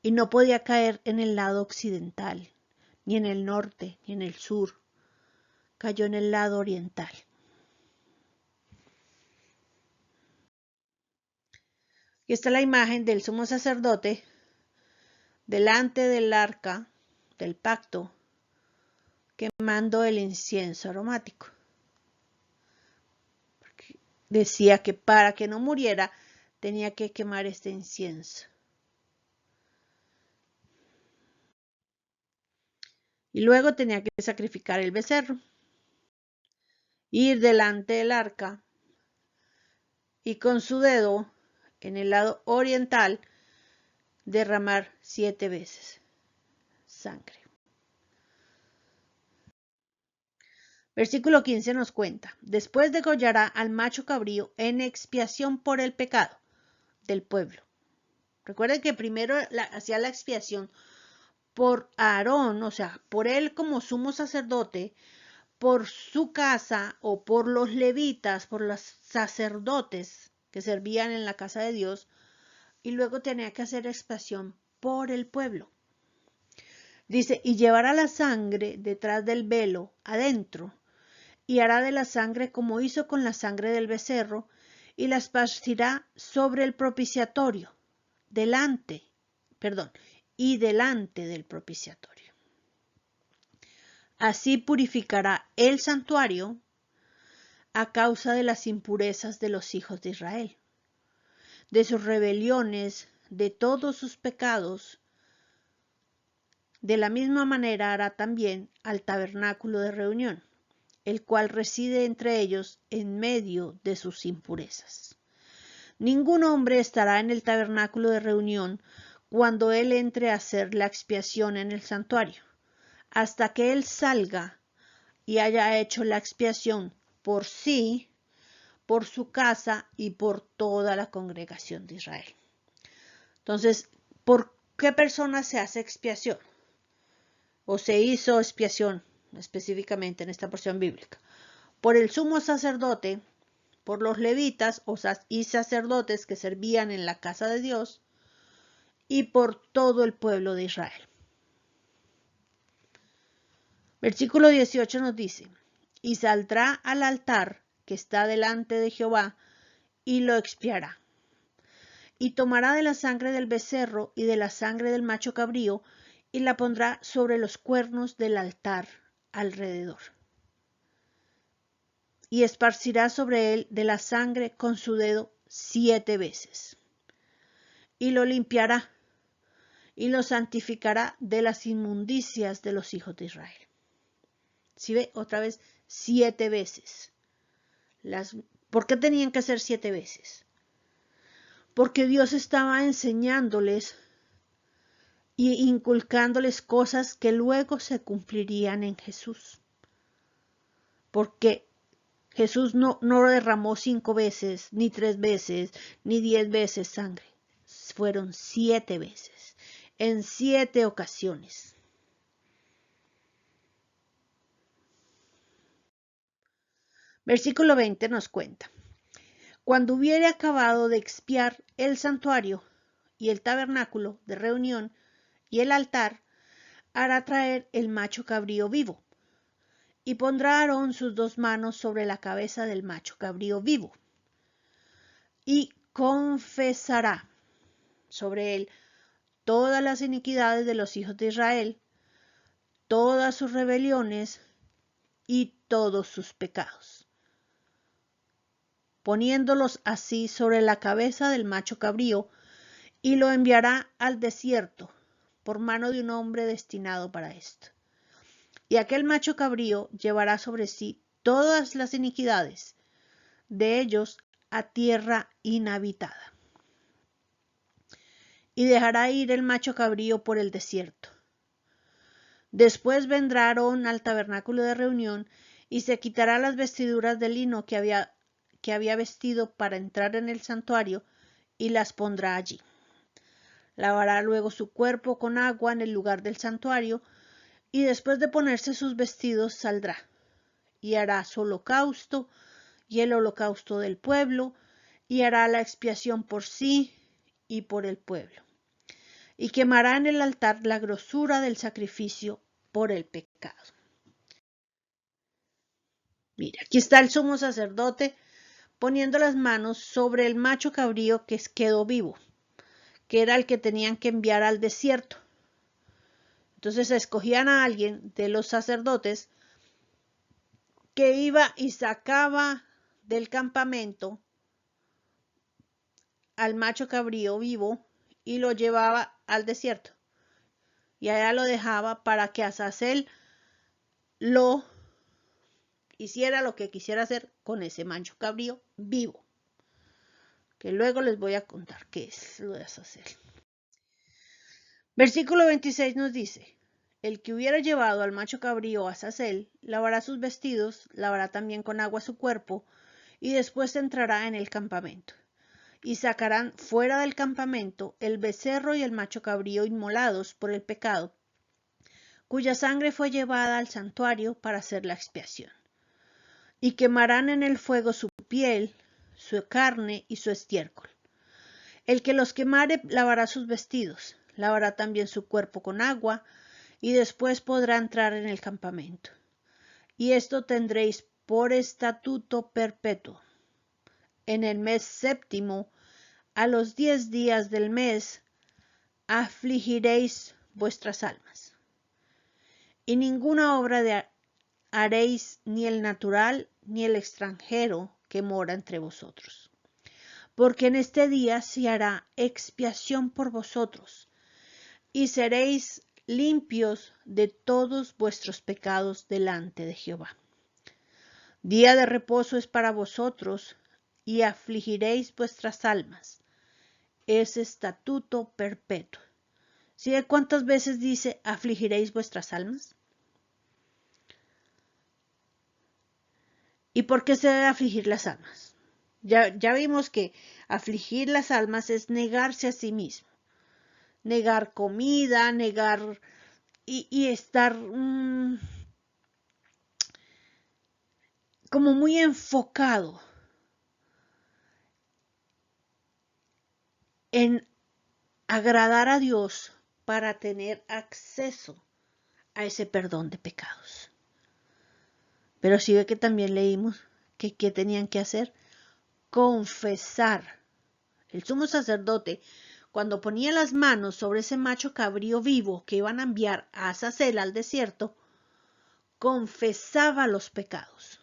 Y no podía caer en el lado occidental, ni en el norte, ni en el sur. Cayó en el lado oriental. Y esta es la imagen del sumo sacerdote delante del arca del pacto, quemando el incienso aromático. Porque decía que para que no muriera tenía que quemar este incienso. Y luego tenía que sacrificar el becerro, ir delante del arca y con su dedo en el lado oriental derramar 7 veces sangre. Versículo 15 nos cuenta, después degollará al macho cabrío en expiación por el pecado. del pueblo. Recuerden que primero hacía la expiación por Aarón, o sea, por él como sumo sacerdote, por su casa o por los levitas, por los sacerdotes que servían en la casa de Dios, y luego tenía que hacer expiación por el pueblo. Dice, y llevará la sangre detrás del velo adentro, y hará de la sangre como hizo con la sangre del becerro, y la esparcirá sobre el propiciatorio, y delante del propiciatorio. Así purificará el santuario a causa de las impurezas de los hijos de Israel, de sus rebeliones, de todos sus pecados. De la misma manera hará también al tabernáculo de reunión, el cual reside entre ellos en medio de sus impurezas. Ningún hombre estará en el tabernáculo de reunión cuando él entre a hacer la expiación en el santuario, hasta que él salga y haya hecho la expiación por sí, por su casa y por toda la congregación de Israel. Entonces, ¿por qué persona se hace expiación? O se hizo expiación específicamente en esta porción bíblica. Por el sumo sacerdote, por los levitas y sacerdotes que servían en la casa de Dios, y por todo el pueblo de Israel. Versículo 18 nos dice, y saldrá al altar que está delante de Jehová, y lo expiará. Y tomará de la sangre del becerro y de la sangre del macho cabrío, y la pondrá sobre los cuernos del altar alrededor. Y esparcirá sobre él de la sangre con su dedo 7 veces. Y lo limpiará, y lo santificará de las inmundicias de los hijos de Israel. ¿Sí ve? Otra vez 7 veces. ¿Por qué tenían que ser 7 veces? Porque Dios estaba enseñándoles y inculcándoles cosas que luego se cumplirían en Jesús. Porque Jesús no derramó 5 veces, ni 3 veces, ni 10 veces sangre. Fueron 7 veces, en 7 ocasiones. Versículo 20 nos cuenta. Cuando hubiere acabado de expiar el santuario y el tabernáculo de reunión y el altar, hará traer el macho cabrío vivo, y pondrá Aarón sus 2 manos sobre la cabeza del macho cabrío vivo, y confesará sobre él todas las iniquidades de los hijos de Israel, todas sus rebeliones y todos sus pecados, poniéndolos así sobre la cabeza del macho cabrío, y lo enviará al desierto por mano de un hombre destinado para esto. Y aquel macho cabrío llevará sobre sí todas las iniquidades de ellos a tierra inhabitada. Y dejará ir el macho cabrío por el desierto. Después vendrá Aarón al tabernáculo de reunión y se quitará las vestiduras de lino que había vestido para entrar en el santuario y las pondrá allí. Lavará luego su cuerpo con agua en el lugar del santuario, y después de ponerse sus vestidos saldrá, y hará su holocausto y el holocausto del pueblo, y hará la expiación por sí y por el pueblo. Y quemará en el altar la grosura del sacrificio por el pecado. Mira, aquí está el sumo sacerdote poniendo las manos sobre el macho cabrío que quedó vivo, que era el que tenían que enviar al desierto. Entonces escogían a alguien de los sacerdotes que iba y sacaba del campamento al macho cabrío vivo y lo llevaba al desierto. Y allá lo dejaba para que Azazel lo hiciera lo que quisiera hacer con ese macho cabrío vivo. Que luego les voy a contar qué es lo de Azazel. Versículo 26 nos dice: el que hubiera llevado al macho cabrío a Azazel, lavará sus vestidos, lavará también con agua su cuerpo, y después entrará en el campamento. y sacarán fuera del campamento el becerro y el macho cabrío inmolados por el pecado, cuya sangre fue llevada al santuario para hacer la expiación. Y quemarán en el fuego su piel, su carne y su estiércol. El que los quemare lavará sus vestidos, lavará también su cuerpo con agua, y después podrá entrar en el campamento. Y esto tendréis por estatuto perpetuo. En el mes séptimo, a los 10 días del mes, afligiréis vuestras almas. Y ninguna obra haréis, ni el natural ni el extranjero que mora entre vosotros. Porque en este día se hará expiación por vosotros, y seréis limpios de todos vuestros pecados delante de Jehová. Día de reposo es para vosotros, y afligiréis vuestras almas. Es estatuto perpetuo. ¿Sí? ¿Cuántas veces dice afligiréis vuestras almas? ¿Y por qué se debe afligir las almas? Ya vimos que afligir las almas es negarse a sí mismo. Negar comida, negar y estar como muy enfocado en agradar a Dios para tener acceso a ese perdón de pecados. Pero sí ve que también leímos que ¿qué tenían que hacer? Confesar. El sumo sacerdote, cuando ponía las manos sobre ese macho cabrío vivo que iban a enviar a Azazel al desierto, confesaba los pecados.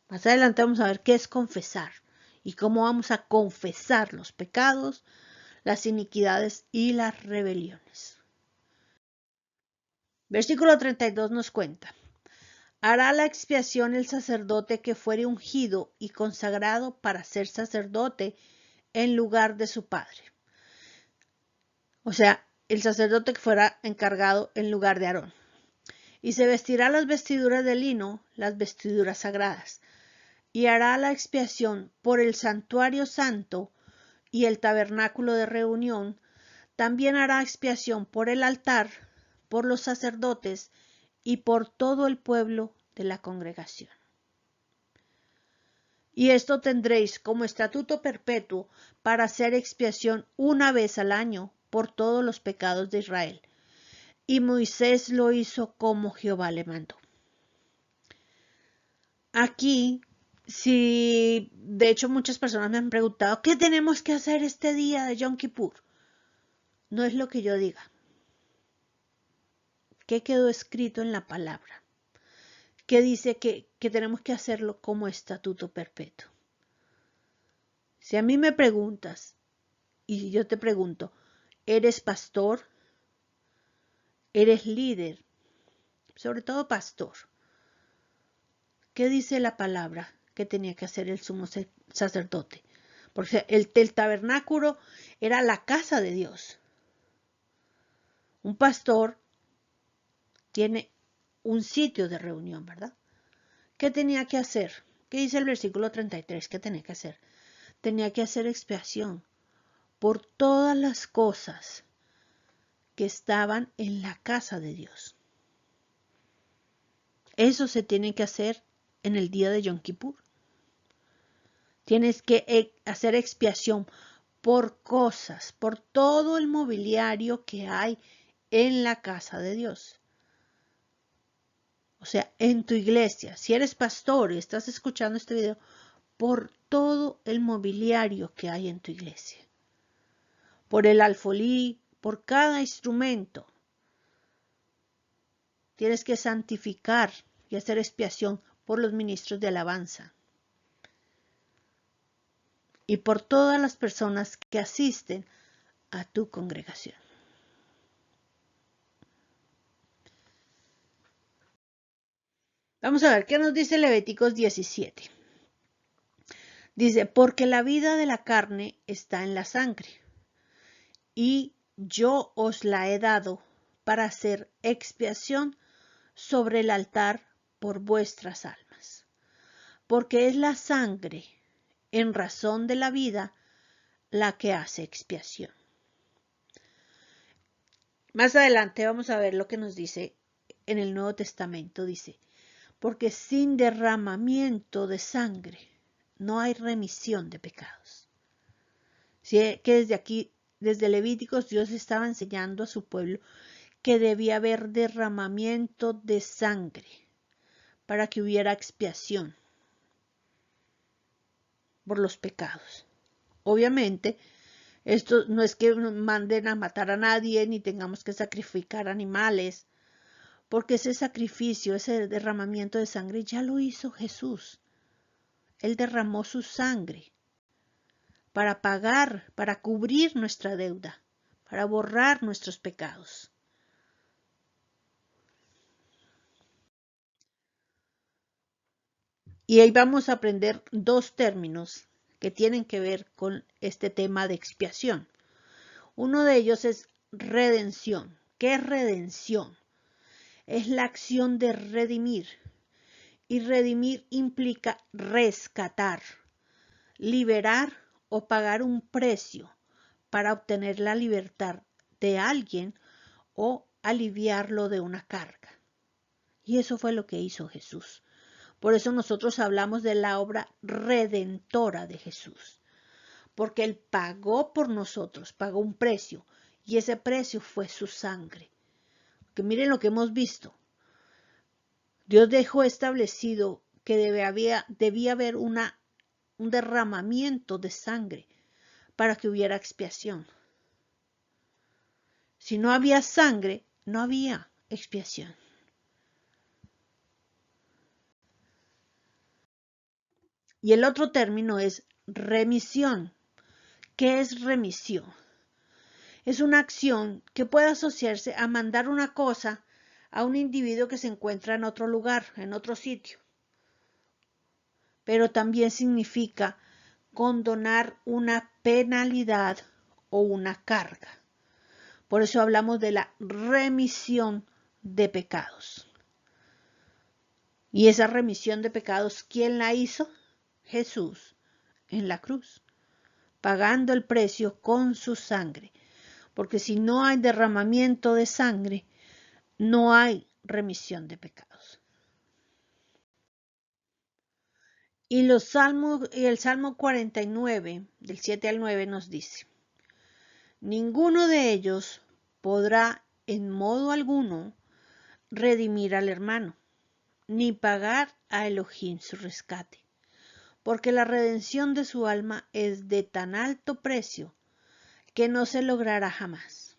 Más adelante vamos a ver qué es confesar y cómo vamos a confesar los pecados, las iniquidades y las rebeliones. Versículo 32 nos cuenta: hará la expiación el sacerdote que fuere ungido y consagrado para ser sacerdote en lugar de su padre. O sea, el sacerdote que fuera encargado en lugar de Aarón. Y se vestirá las vestiduras de lino, las vestiduras sagradas, y hará la expiación por el santuario santo y el tabernáculo de reunión. También hará expiación por el altar, por los sacerdotes y por todo el pueblo de la congregación. Y esto tendréis como estatuto perpetuo para hacer expiación una vez al año por todos los pecados de Israel. Y Moisés lo hizo como Jehová le mandó. Aquí, si de hecho muchas personas me han preguntado, ¿qué tenemos que hacer este día de Yom Kippur? No es lo que yo diga. ¿Qué quedó escrito en la palabra? Que dice que tenemos que hacerlo como estatuto perpetuo. Si a mí me preguntas, y yo te pregunto, ¿eres pastor? ¿Eres líder? Sobre todo pastor. ¿Qué dice la palabra que tenía que hacer el sumo sacerdote? Porque el tabernáculo era la casa de Dios. Un pastor tiene un sitio de reunión, ¿verdad? ¿Qué tenía que hacer? ¿Qué dice el versículo 33? ¿Qué tenía que hacer? Tenía que hacer expiación por todas las cosas que estaban en la casa de Dios. Eso se tiene que hacer en el día de Yom Kippur. Tienes que hacer expiación por cosas, por todo el mobiliario que hay en la casa de Dios. O sea, en tu iglesia, si eres pastor y estás escuchando este video, por todo el mobiliario que hay en tu iglesia. Por el alfolí, por cada instrumento. Tienes que santificar y hacer expiación por los ministros de alabanza. Y por todas las personas que asisten a tu congregación. Vamos a ver qué nos dice Levíticos 17. Dice, porque la vida de la carne está en la sangre, y yo os la he dado para hacer expiación sobre el altar por vuestras almas. Porque es la sangre en razón de la vida la que hace expiación. Más adelante vamos a ver lo que nos dice en el Nuevo Testamento. Dice, porque sin derramamiento de sangre no hay remisión de pecados. ¿Sí? Que desde aquí, desde Levíticos, Dios estaba enseñando a su pueblo que debía haber derramamiento de sangre para que hubiera expiación por los pecados. Obviamente, esto no es que nos manden a matar a nadie ni tengamos que sacrificar animales, porque ese sacrificio, ese derramamiento de sangre ya lo hizo Jesús. Él derramó su sangre para pagar, para cubrir nuestra deuda, para borrar nuestros pecados. Y ahí vamos a aprender dos términos que tienen que ver con este tema de expiación. Uno de ellos es redención. ¿Qué es redención? Es la acción de redimir. Y redimir implica rescatar, liberar o pagar un precio para obtener la libertad de alguien o aliviarlo de una carga. Y eso fue lo que hizo Jesús. Por eso nosotros hablamos de la obra redentora de Jesús. Porque Él pagó por nosotros, pagó un precio. Y ese precio fue su sangre. Que miren lo que hemos visto. Dios dejó establecido que debía haber un derramamiento de sangre para que hubiera expiación. Si no había sangre, no había expiación. Y el otro término es remisión. ¿Qué es remisión? Es una acción que puede asociarse a mandar una cosa a un individuo que se encuentra en otro lugar, en otro sitio. Pero también significa condonar una penalidad o una carga. Por eso hablamos de la remisión de pecados. Y esa remisión de pecados, ¿quién la hizo? Jesús en la cruz, pagando el precio con su sangre. Porque si no hay derramamiento de sangre, no hay remisión de pecados. Y el Salmo 49, del 7 al 9, nos dice, ninguno de ellos podrá en modo alguno redimir al hermano, ni pagar a Elohim su rescate, porque la redención de su alma es de tan alto precio que no se logrará jamás.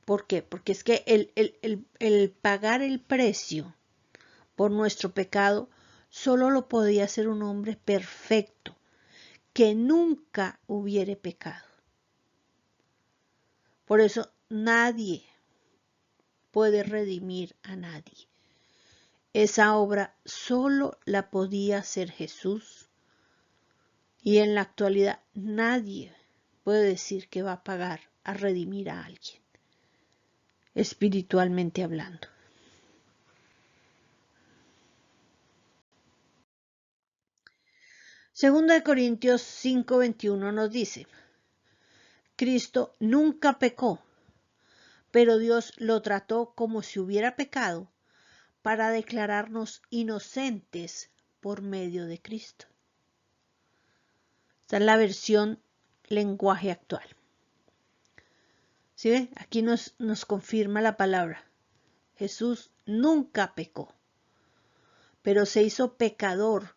¿Por qué? Porque es que el pagar el precio por nuestro pecado solo lo podía hacer un hombre perfecto, que nunca hubiere pecado. Por eso nadie puede redimir a nadie. Esa obra solo la podía hacer Jesús. Y en la actualidad nadie puede decir que va a pagar a redimir a alguien, espiritualmente hablando. Segunda de Corintios 5:21 nos dice, Cristo nunca pecó, pero Dios lo trató como si hubiera pecado para declararnos inocentes por medio de Cristo. Esta es la versión lenguaje actual. ¿Sí ven? Aquí nos confirma la palabra. Jesús nunca pecó, pero se hizo pecador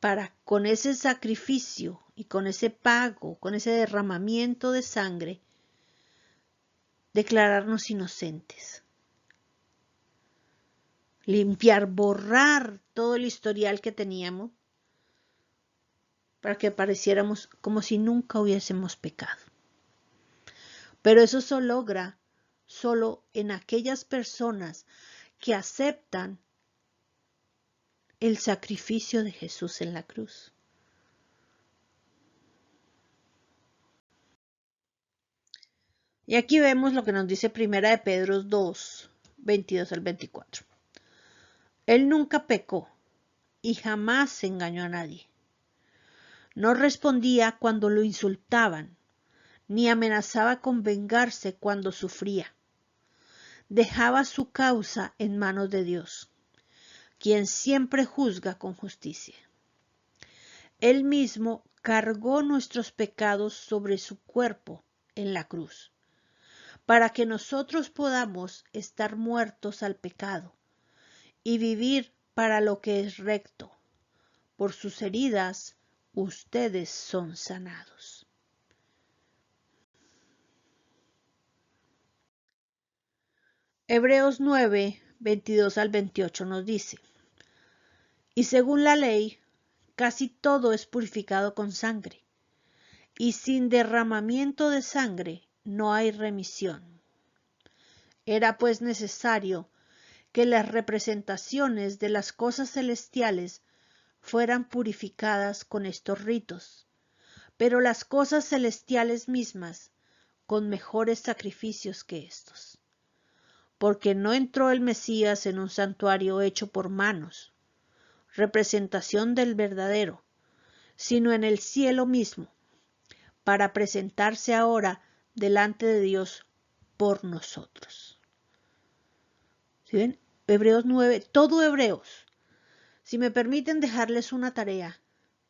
para con ese sacrificio y con ese pago, con ese derramamiento de sangre, declararnos inocentes. Limpiar, borrar todo el historial que teníamos para que pareciéramos como si nunca hubiésemos pecado. Pero eso se logra solo en aquellas personas que aceptan el sacrificio de Jesús en la cruz. Y aquí vemos lo que nos dice Primera de Pedro 2, 22 al 24. Él nunca pecó, y jamás engañó a nadie. No respondía cuando lo insultaban, ni amenazaba con vengarse cuando sufría. Dejaba su causa en manos de Dios, quien siempre juzga con justicia. Él mismo cargó nuestros pecados sobre su cuerpo en la cruz, para que nosotros podamos estar muertos al pecado y vivir para lo que es recto. Por sus heridas, ustedes son sanados. Hebreos 9, 22 al 28 nos dice: y según la ley, casi todo es purificado con sangre, y sin derramamiento de sangre no hay remisión. Era pues necesario que las representaciones de las cosas celestiales fueran purificadas con estos ritos, pero las cosas celestiales mismas con mejores sacrificios que estos. Porque no entró el Mesías en un santuario hecho por manos, representación del verdadero, sino en el cielo mismo, para presentarse ahora delante de Dios por nosotros. ¿Sí ven? Hebreos 9, todo Hebreos. Si me permiten dejarles una tarea,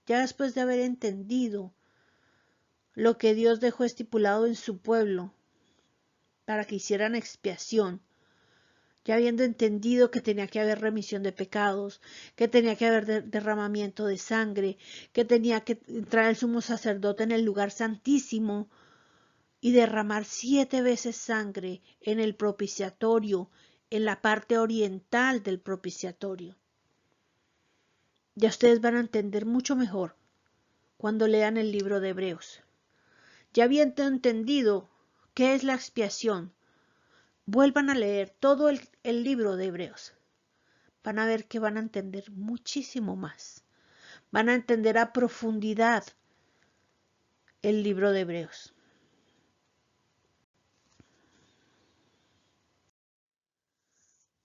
ya después de haber entendido lo que Dios dejó estipulado en su pueblo para que hicieran expiación, ya habiendo entendido que tenía que haber remisión de pecados, que tenía que haber derramamiento de sangre, que tenía que entrar el sumo sacerdote en el lugar santísimo y derramar 7 veces sangre en el propiciatorio, en la parte oriental del propiciatorio. Ya ustedes van a entender mucho mejor cuando lean el libro de Hebreos. Ya habiendo entendido qué es la expiación, vuelvan a leer todo el libro de Hebreos. Van a ver que van a entender muchísimo más. Van a entender a profundidad el libro de Hebreos.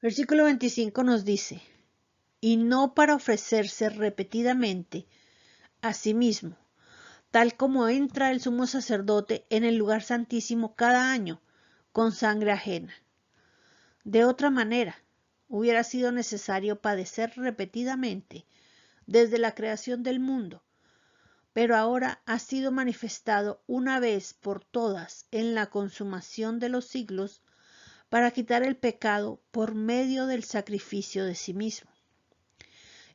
Versículo 25 nos dice: y no para ofrecerse repetidamente a sí mismo, tal como entra el sumo sacerdote en el lugar santísimo cada año, con sangre ajena. De otra manera, hubiera sido necesario padecer repetidamente desde la creación del mundo, pero ahora ha sido manifestado una vez por todas en la consumación de los siglos para quitar el pecado por medio del sacrificio de sí mismo.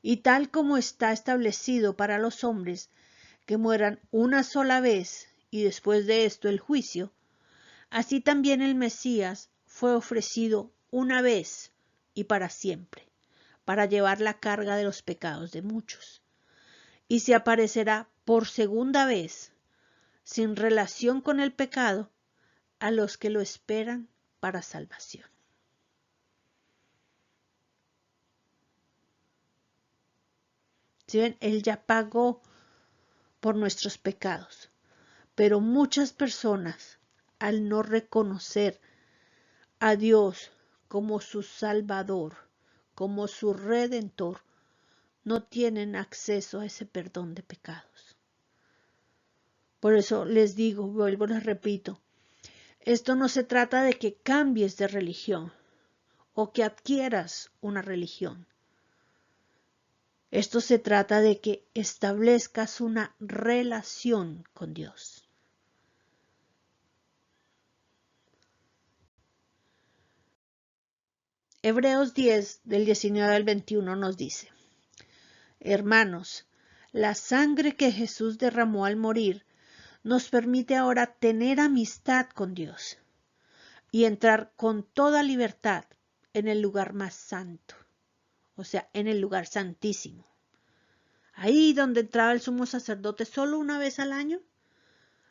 Y tal como está establecido para los hombres que mueran una sola vez y después de esto el juicio, así también el Mesías fue ofrecido una vez y para siempre, para llevar la carga de los pecados de muchos. Y se aparecerá por segunda vez, sin relación con el pecado, a los que lo esperan para salvación. ¿Sí ven? Él ya pagó por nuestros pecados, pero muchas personas, al no reconocer a Dios como su Salvador, como su Redentor, no tienen acceso a ese perdón de pecados. Por eso les digo, vuelvo, les repito, esto no se trata de que cambies de religión o que adquieras una religión. Esto se trata de que establezcas una relación con Dios. Hebreos 10, del 19 al 21 nos dice: hermanos, la sangre que Jesús derramó al morir nos permite ahora tener amistad con Dios y entrar con toda libertad en el lugar más santo, o sea, en el lugar santísimo. Ahí donde entraba el sumo sacerdote solo una vez al año,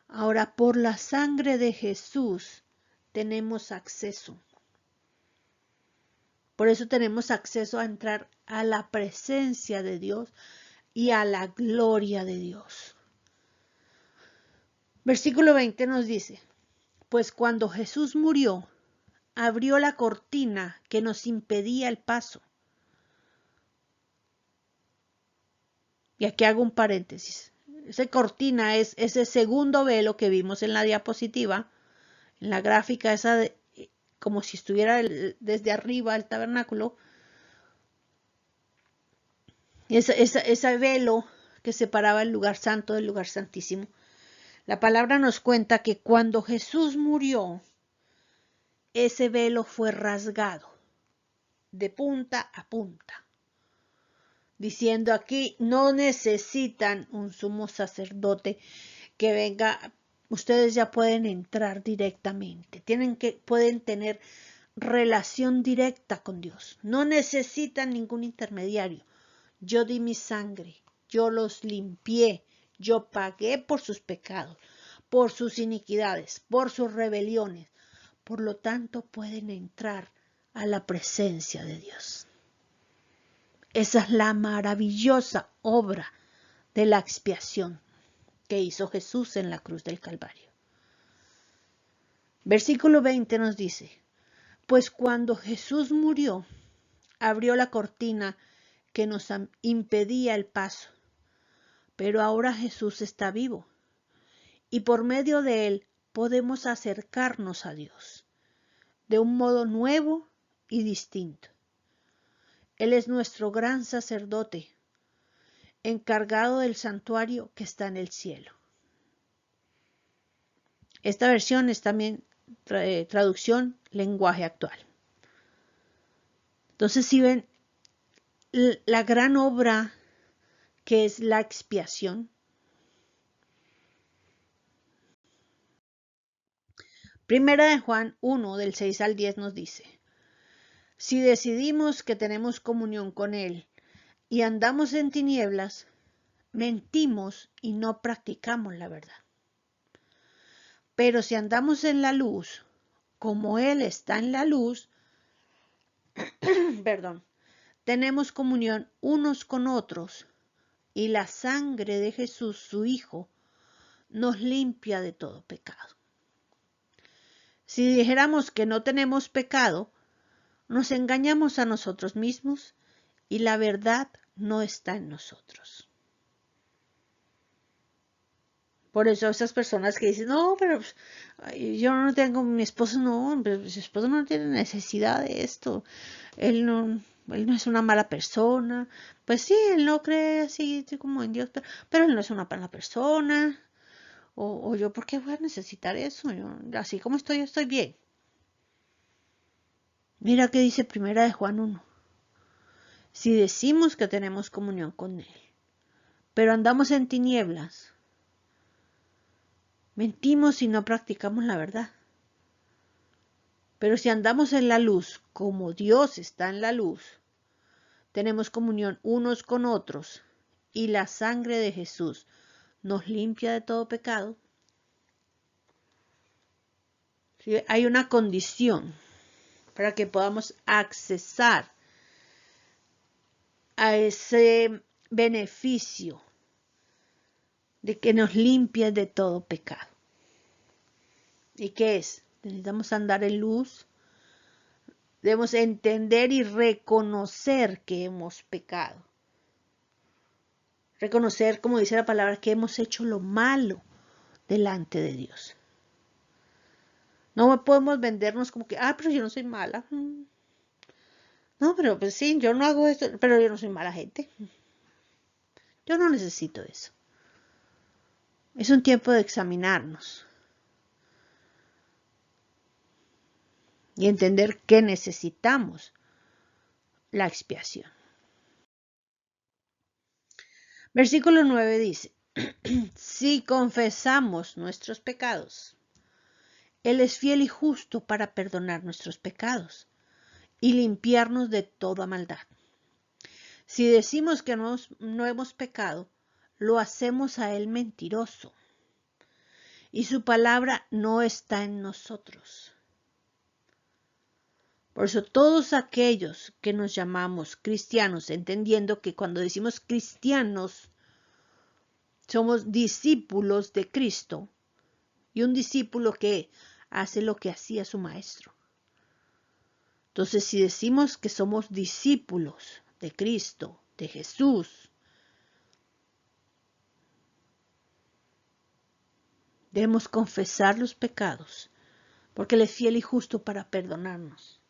ahora por la sangre de Jesús tenemos acceso. Por eso tenemos acceso a entrar a la presencia de Dios y a la gloria de Dios. Versículo 20 nos dice: pues cuando Jesús murió, abrió la cortina que nos impedía el paso. Y aquí hago un paréntesis. Esa cortina es ese segundo velo que vimos en la diapositiva, en la gráfica esa como si estuviera desde arriba el tabernáculo. Ese velo que separaba el lugar santo del lugar santísimo. La palabra nos cuenta que cuando Jesús murió, ese velo fue rasgado de punta a punta, diciendo aquí no necesitan un sumo sacerdote que venga, ustedes ya pueden entrar directamente, pueden tener relación directa con Dios, no necesitan ningún intermediario. Yo di mi sangre, yo los limpié, yo pagué por sus pecados, por sus iniquidades, por sus rebeliones. Por lo tanto, pueden entrar a la presencia de Dios. Esa es la maravillosa obra de la expiación que hizo Jesús en la cruz del Calvario. Versículo 20 nos dice, pues cuando Jesús murió, abrió la cortina que nos impedía el paso. Pero ahora Jesús está vivo y por medio de él podemos acercarnos a Dios de un modo nuevo y distinto. Él es nuestro gran sacerdote, encargado del santuario que está en el cielo. Esta versión es también traducción lenguaje actual. Entonces, si ven la gran obra que es la expiación, Primera de Juan 1, del 6 al 10 nos dice, si decidimos que tenemos comunión con Él y andamos en tinieblas, mentimos y no practicamos la verdad. Pero si andamos en la luz, como Él está en la luz, perdón, tenemos comunión unos con otros y la sangre de Jesús, su Hijo, nos limpia de todo pecado. Si dijéramos que no tenemos pecado, nos engañamos a nosotros mismos y la verdad no está en nosotros. Por eso esas personas que dicen, no, pero yo no tengo, mi esposo no tiene necesidad de esto, él no es una mala persona, pues sí, él no cree así como en Dios, pero él no es una mala persona, o yo, ¿por qué voy a necesitar eso? Yo, así como estoy, yo estoy bien. Mira que dice Primera de Juan 1. Si decimos que tenemos comunión con Él, pero andamos en tinieblas, mentimos y no practicamos la verdad. Pero si andamos en la luz, como Dios está en la luz, tenemos comunión unos con otros y la sangre de Jesús nos limpia de todo pecado. ¿Sí? Hay una condición para que podamos accesar a ese beneficio de que nos limpie de todo pecado. ¿Y qué es? Necesitamos andar en luz, debemos entender y reconocer que hemos pecado. Reconocer, como dice la palabra, que hemos hecho lo malo delante de Dios. No podemos vendernos como que, pero yo no soy mala. No, pero pues sí, yo no hago esto, pero yo no soy mala gente. Yo no necesito eso. Es un tiempo de examinarnos y entender que necesitamos la expiación. Versículo 9 dice, si confesamos nuestros pecados, Él es fiel y justo para perdonar nuestros pecados y limpiarnos de toda maldad. Si decimos que no hemos pecado, lo hacemos a Él mentiroso y su palabra no está en nosotros. Por eso todos aquellos que nos llamamos cristianos, entendiendo que cuando decimos cristianos, somos discípulos de Cristo y un discípulo que hace lo que hacía su maestro. Entonces, si decimos que somos discípulos de Cristo, de Jesús, Debemos confesar los pecados, porque Él es fiel y justo para perdonarnos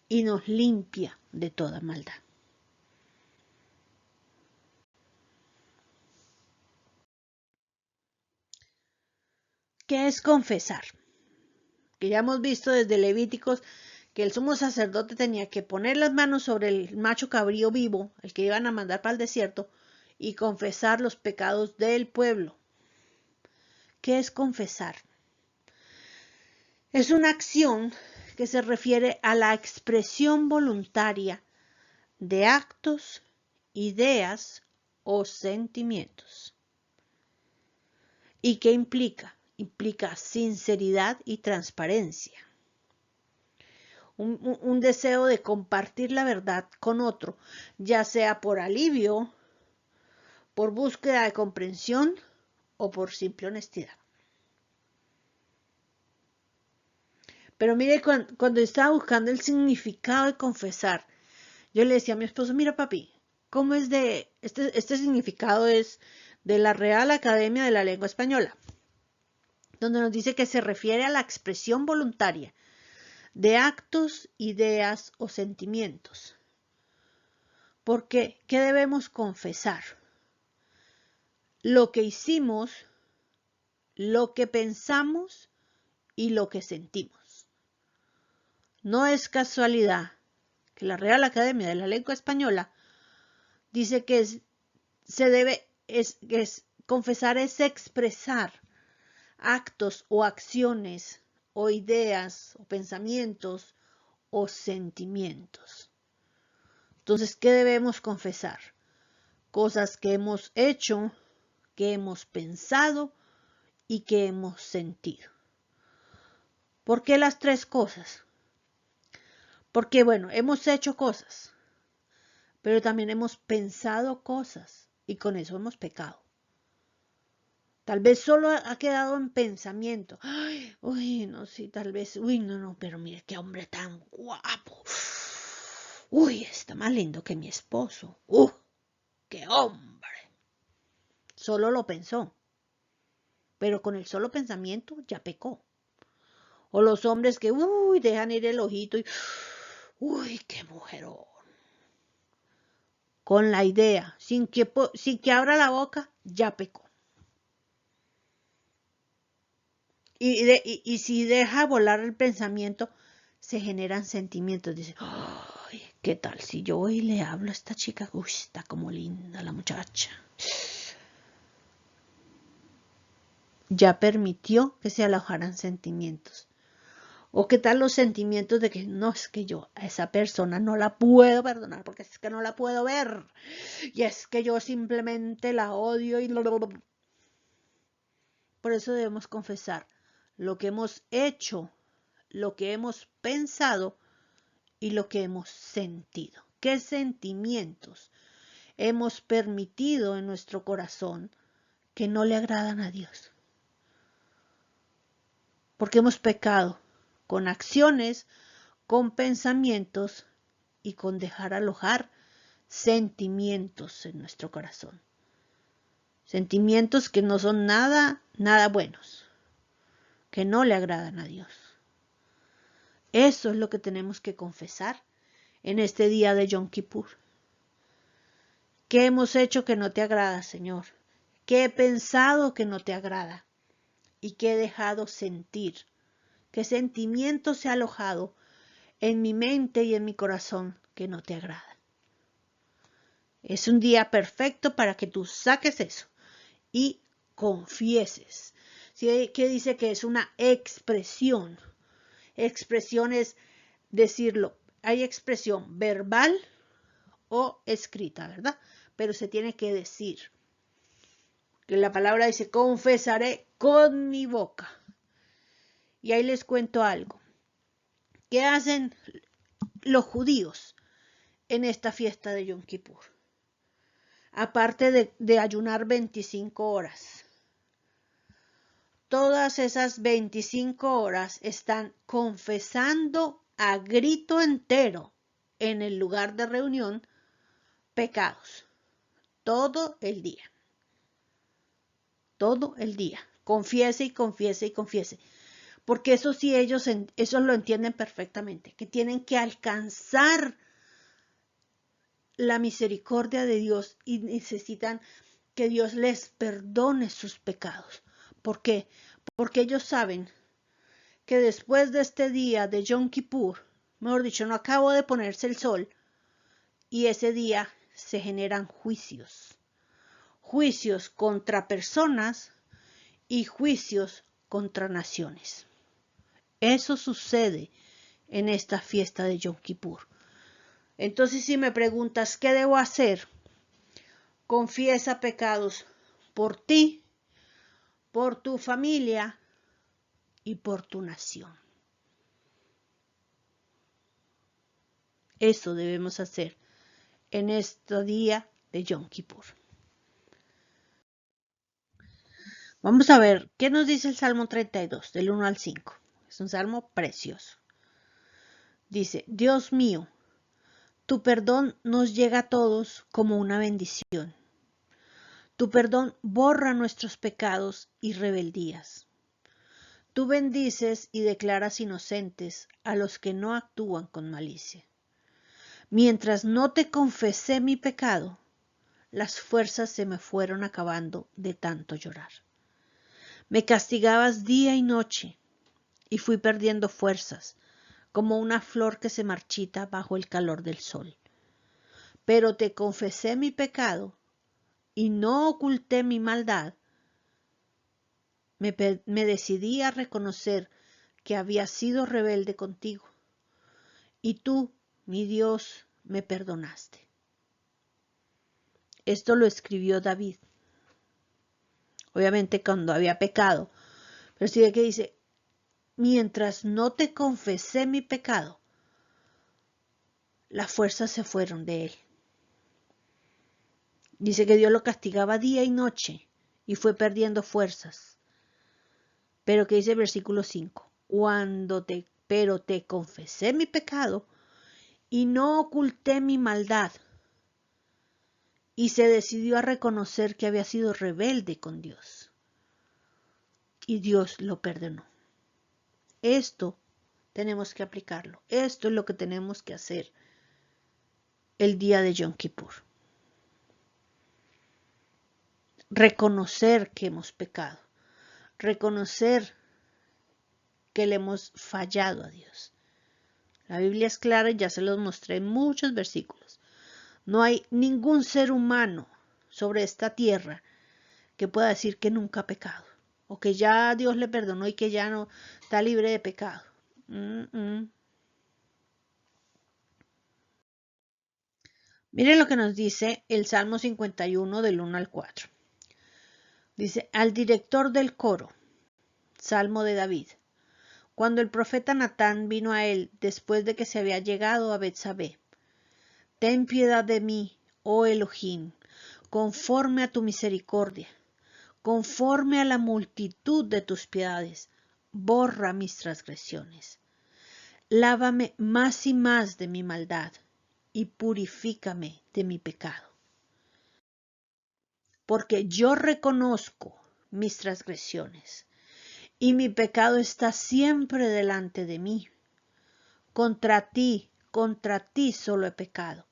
y nos limpia de toda maldad. ¿Qué es confesar? Que ya hemos visto desde Levíticos que el sumo sacerdote tenía que poner las manos sobre el macho cabrío vivo, el que iban a mandar para el desierto, y confesar los pecados del pueblo. ¿Qué es confesar? Es una acción que se refiere a la expresión voluntaria de actos, ideas o sentimientos. ¿Y qué implica? Implica sinceridad y transparencia. Un deseo de compartir la verdad con otro, ya sea por alivio, por búsqueda de comprensión o por simple honestidad. Pero mire, cuando estaba buscando el significado de confesar, yo le decía a mi esposo, mira papi, ¿cómo es de, este significado es de la Real Academia de la Lengua Española, donde nos dice que se refiere a la expresión voluntaria de actos, ideas o sentimientos. ¿Por qué? ¿Qué debemos confesar? Lo que hicimos, lo que pensamos y lo que sentimos. No es casualidad que la Real Academia de la Lengua Española dice que confesar es expresar actos o acciones o ideas o pensamientos o sentimientos. Entonces, ¿qué debemos confesar? Cosas que hemos hecho, que hemos pensado y que hemos sentido. ¿Por qué las tres cosas? Porque, bueno, hemos hecho cosas, pero también hemos pensado cosas y con eso hemos pecado. Tal vez solo ha quedado en pensamiento. Ay, uy, no, sí, tal vez, uy, no, pero mire qué hombre tan guapo. Uy, está más lindo que mi esposo. Qué hombre. Solo lo pensó, pero con el solo pensamiento ya pecó. O los hombres que, uy, dejan ir el ojito y, uy, qué mujerón. Con la idea, sin que abra la boca, ya pecó. Y si deja volar el pensamiento, se generan sentimientos. Dice, ay, ¿qué tal si yo hoy le hablo a esta chica? Uy, está como linda la muchacha. Ya permitió que se alojaran sentimientos. O qué tal los sentimientos de que no, es que yo a esa persona no la puedo perdonar porque es que no la puedo ver. Y es que yo simplemente la odio y por eso debemos confesar lo que hemos hecho, lo que hemos pensado y lo que hemos sentido. ¿Qué sentimientos hemos permitido en nuestro corazón que no le agradan a Dios? Porque hemos pecado con acciones, con pensamientos y con dejar alojar sentimientos en nuestro corazón. Sentimientos que no son nada buenos, que no le agradan a Dios. Eso es lo que tenemos que confesar en este día de Yom Kippur. ¿Qué hemos hecho que no te agrada, Señor? ¿Qué he pensado que no te agrada? ¿Y qué he dejado sentir? ¿Qué sentimiento se ha alojado en mi mente y en mi corazón que no te agrada? Es un día perfecto para que tú saques eso y confieses. ¿Sí? ¿Qué dice que es una expresión? Expresión es decirlo. Hay expresión verbal o escrita, ¿verdad? Pero se tiene que decir. Que la palabra dice, confesaré con mi boca. Y ahí les cuento algo. ¿Qué hacen los judíos en esta fiesta de Yom Kippur? Aparte de ayunar 25 horas. Todas esas 25 horas están confesando a grito entero en el lugar de reunión pecados. Todo el día. Todo el día Confiese y confiese y confiese. Porque eso sí, ellos lo entienden perfectamente, que tienen que alcanzar la misericordia de Dios y necesitan que Dios les perdone sus pecados. ¿Por qué? Porque ellos saben que después de este día de Yom Kippur, mejor dicho, no acabo de ponerse el sol, y ese día se generan juicios. Juicios contra personas y juicios contra naciones. Eso sucede en esta fiesta de Yom Kippur. Entonces, si me preguntas qué debo hacer, confiesa pecados por ti, por tu familia y por tu nación. Eso debemos hacer en este día de Yom Kippur. Vamos a ver qué nos dice el Salmo 32, del 1 al 5. Es un salmo precioso. Dice, Dios mío, tu perdón nos llega a todos como una bendición. Tu perdón borra nuestros pecados y rebeldías. Tú bendices y declaras inocentes a los que no actúan con malicia. Mientras no te confesé mi pecado, las fuerzas se me fueron acabando de tanto llorar. Me castigabas día y noche y fui perdiendo fuerzas, como una flor que se marchita bajo el calor del sol. Pero te confesé mi pecado y no oculté mi maldad. Me decidí a reconocer que había sido rebelde contigo, y tú, mi Dios, me perdonaste. Esto lo escribió David, obviamente cuando había pecado, pero sigue que dice, mientras no te confesé mi pecado, las fuerzas se fueron de él. Dice que Dios lo castigaba día y noche y fue perdiendo fuerzas. Pero que dice el versículo 5, pero te confesé mi pecado y no oculté mi maldad. Y se decidió a reconocer que había sido rebelde con Dios. Y Dios lo perdonó. Esto tenemos que aplicarlo. Esto es lo que tenemos que hacer el día de Yom Kippur. Reconocer que hemos pecado. Reconocer que le hemos fallado a Dios. La Biblia es clara y ya se los mostré en muchos versículos. No hay ningún ser humano sobre esta tierra que pueda decir que nunca ha pecado o que ya Dios le perdonó y que ya no está libre de pecado. Miren lo que nos dice el Salmo 51 del 1 al 4. Dice, al director del coro, Salmo de David. Cuando el profeta Natán vino a él después de que se había llegado a Betsabé, ten piedad de mí, oh Elohim, conforme a tu misericordia, conforme a la multitud de tus piedades, borra mis transgresiones. Lávame más y más de mi maldad y purifícame de mi pecado. Porque yo reconozco mis transgresiones y mi pecado está siempre delante de mí. Contra ti solo he pecado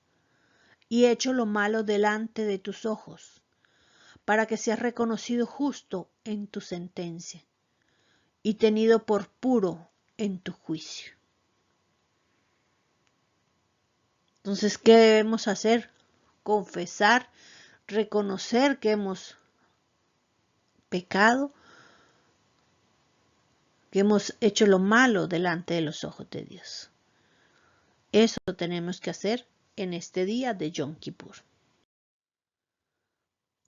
y he hecho lo malo delante de tus ojos, para que seas reconocido justo en tu sentencia y tenido por puro en tu juicio. Entonces, ¿qué debemos hacer? Confesar, reconocer que hemos pecado, que hemos hecho lo malo delante de los ojos de Dios. Eso tenemos que hacer en este día de Yom Kippur.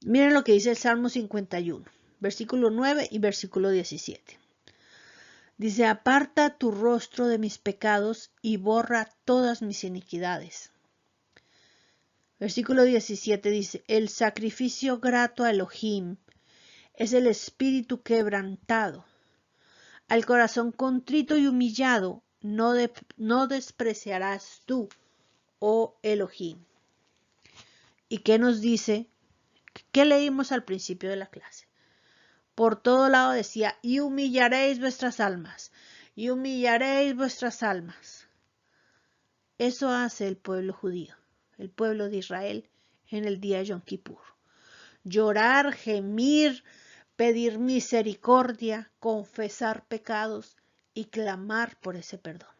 Miren lo que dice el Salmo 51, versículo 9 y versículo 17. Dice, aparta tu rostro de mis pecados y borra todas mis iniquidades. Versículo 17 dice, el sacrificio grato a Elohim es el espíritu quebrantado. Al corazón contrito y humillado no despreciarás tú, oh Elohim. ¿Y qué nos dice? ¿Qué leímos al principio de la clase? Por todo lado decía, y humillaréis vuestras almas, y humillaréis vuestras almas. Eso hace el pueblo judío, el pueblo de Israel en el día de Yom Kippur. Llorar, gemir, pedir misericordia, confesar pecados y clamar por ese perdón.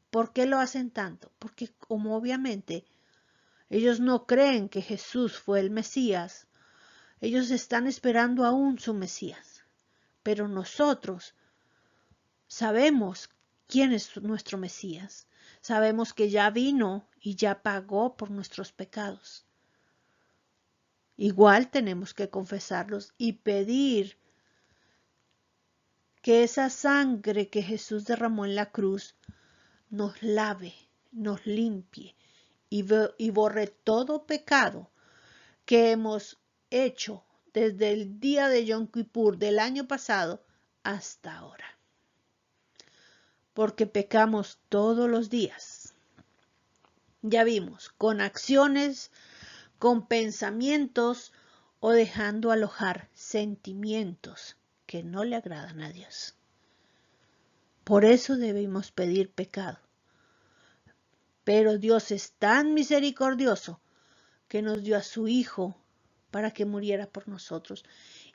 ¿Por qué lo hacen tanto? Porque como obviamente ellos no creen que Jesús fue el Mesías, ellos están esperando aún su Mesías. Pero nosotros sabemos quién es nuestro Mesías. Sabemos que ya vino y ya pagó por nuestros pecados. Igual tenemos que confesarlos y pedir que esa sangre que Jesús derramó en la cruz nos lave, nos limpie y borre todo pecado que hemos hecho desde el día de Yom Kippur del año pasado hasta ahora. Porque pecamos todos los días. Ya vimos, con acciones, con pensamientos o dejando alojar sentimientos que no le agradan a Dios. Por eso debemos pedir pecado. Pero Dios es tan misericordioso que nos dio a su Hijo para que muriera por nosotros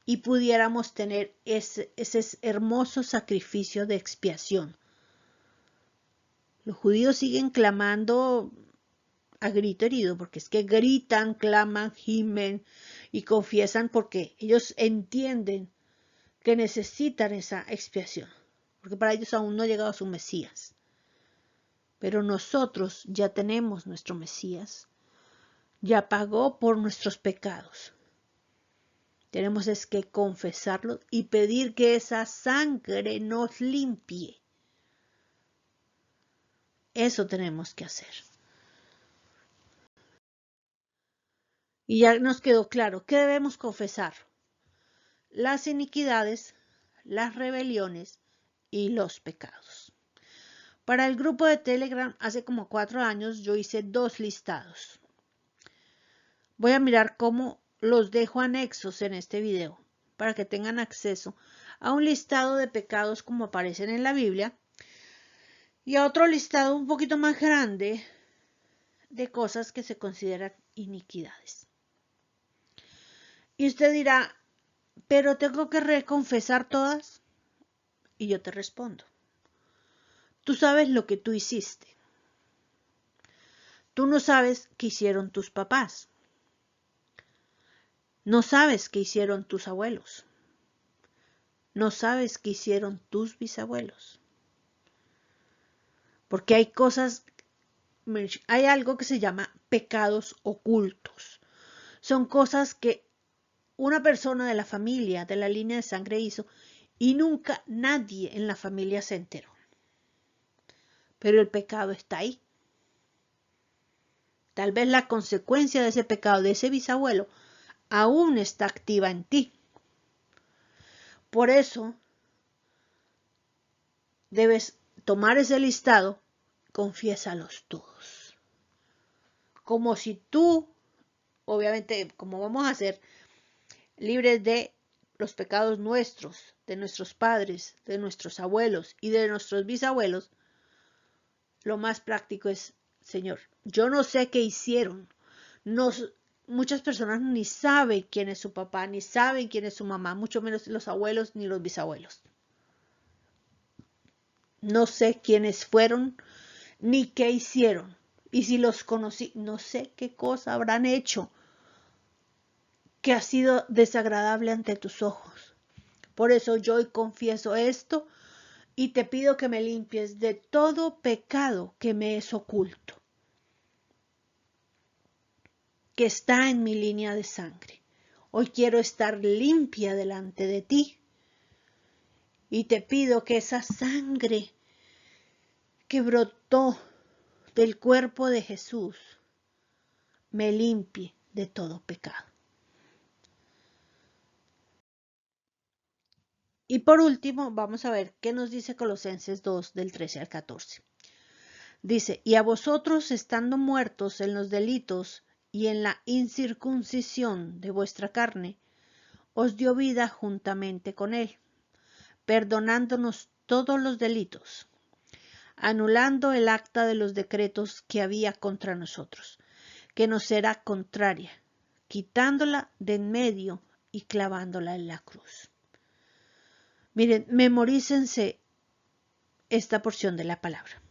y pudiéramos tener ese hermoso sacrificio de expiación. Los judíos siguen clamando a grito herido, porque es que gritan, claman, gimen y confiesan porque ellos entienden que necesitan esa expiación, porque para ellos aún no ha llegado su Mesías. Pero nosotros ya tenemos nuestro Mesías, ya pagó por nuestros pecados. Tenemos es que confesarlo y pedir que esa sangre nos limpie. Eso tenemos que hacer. Y ya nos quedó claro que debemos confesar: las iniquidades, las rebeliones y los pecados. Para el grupo de Telegram, hace como 4 años, yo hice 2 listados. Voy a mirar cómo los dejo anexos en este video, para que tengan acceso a un listado de pecados como aparecen en la Biblia, y a otro listado un poquito más grande de cosas que se consideran iniquidades. Y usted dirá, ¿pero tengo que reconfesar todas? Y yo te respondo, tú sabes lo que tú hiciste. Tú no sabes qué hicieron tus papás. No sabes qué hicieron tus abuelos. No sabes qué hicieron tus bisabuelos. Porque hay cosas, hay algo que se llama pecados ocultos. Son cosas que una persona de la familia, de la línea de sangre hizo y nunca nadie en la familia se enteró. Pero el pecado está ahí. Tal vez la consecuencia de ese pecado, de ese bisabuelo, aún está activa en ti. Por eso debes tomar ese listado, confiésalos todos. Como si tú, obviamente, como vamos a ser libres de los pecados nuestros, de nuestros padres, de nuestros abuelos y de nuestros bisabuelos, lo más práctico es: Señor, yo no sé qué hicieron. Muchas personas ni saben quién es su papá, ni saben quién es su mamá, mucho menos los abuelos ni los bisabuelos. No sé quiénes fueron, ni qué hicieron. Y si los conocí, no sé qué cosa habrán hecho que ha sido desagradable ante tus ojos. Por eso yo hoy confieso esto y te pido que me limpies de todo pecado que me es oculto, que está en mi línea de sangre. Hoy quiero estar limpia delante de ti y te pido que esa sangre que brotó del cuerpo de Jesús me limpie de todo pecado. Y por último, vamos a ver qué nos dice Colosenses 2, del 13 al 14. Dice, y a vosotros, estando muertos en los delitos y en la incircuncisión de vuestra carne, os dio vida juntamente con él, perdonándonos todos los delitos, anulando el acta de los decretos que había contra nosotros, que nos era contraria, quitándola de en medio y clavándola en la cruz. Miren, memorícense esta porción de la palabra.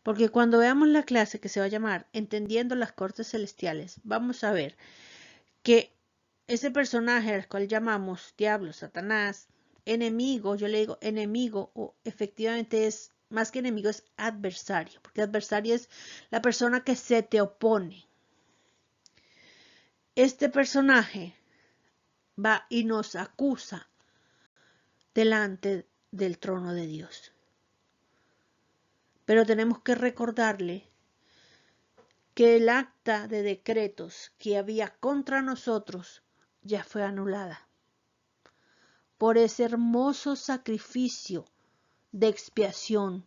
Porque cuando veamos la clase que se va a llamar Entendiendo las Cortes Celestiales, vamos a ver que ese personaje al cual llamamos diablo, Satanás, enemigo, yo le digo enemigo, o efectivamente es más que enemigo, es adversario, porque adversario es la persona que se te opone. Este personaje va y nos acusa delante del trono de Dios. Pero tenemos que recordarle que el acta de decretos que había contra nosotros ya fue anulada por ese hermoso sacrificio de expiación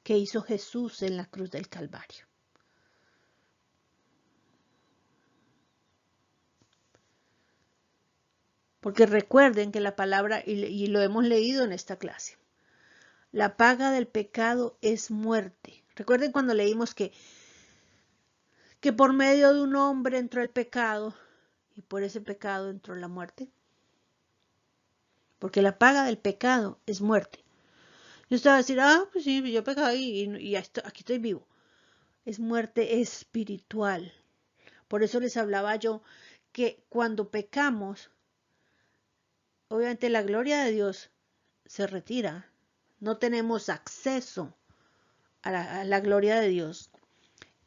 que hizo Jesús en la cruz del Calvario. Porque recuerden que la palabra, y lo hemos leído en esta clase, la paga del pecado es muerte. Recuerden cuando leímos que por medio de un hombre entró el pecado y por ese pecado entró la muerte. Porque la paga del pecado es muerte. Yo estaba a decir, pues sí, yo pecado y aquí estoy vivo. Es muerte espiritual. Por eso les hablaba yo que cuando pecamos, obviamente la gloria de Dios se retira. No tenemos acceso a la gloria de Dios.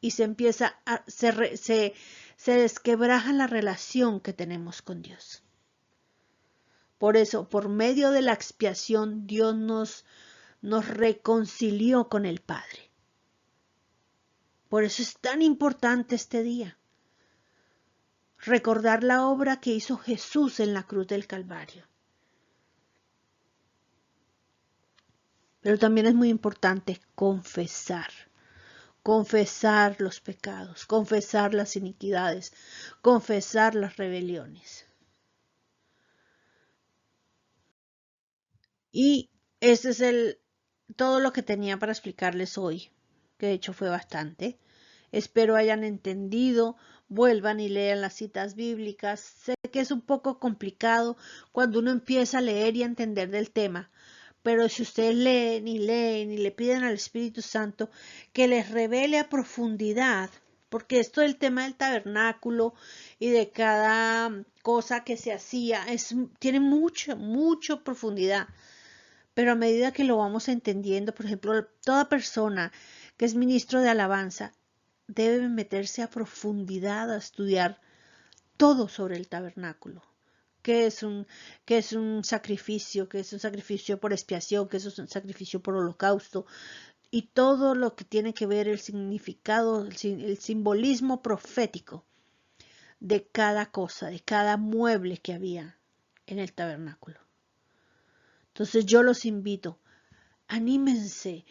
Y se empieza se desquebraja la relación que tenemos con Dios. Por eso, por medio de la expiación, Dios nos reconcilió con el Padre. Por eso es tan importante este día. Recordar la obra que hizo Jesús en la cruz del Calvario. Pero también es muy importante confesar los pecados, confesar las iniquidades, confesar las rebeliones. Y este es todo lo que tenía para explicarles hoy, que de hecho fue bastante. Espero hayan entendido, vuelvan y lean las citas bíblicas. Sé que es un poco complicado cuando uno empieza a leer y a entender del tema, pero si ustedes leen y le piden al Espíritu Santo que les revele a profundidad, porque esto del tema del tabernáculo y de cada cosa que se hacía tiene mucha profundidad. Pero a medida que lo vamos entendiendo, por ejemplo, toda persona que es ministro de alabanza debe meterse a profundidad a estudiar todo sobre el tabernáculo. ¿Qué es un sacrificio? ¿Qué es un sacrificio por expiación? ¿Qué es un sacrificio por holocausto? Y todo lo que tiene que ver el significado, el simbolismo profético de cada cosa, de cada mueble que había en el tabernáculo. Entonces yo los invito, anímense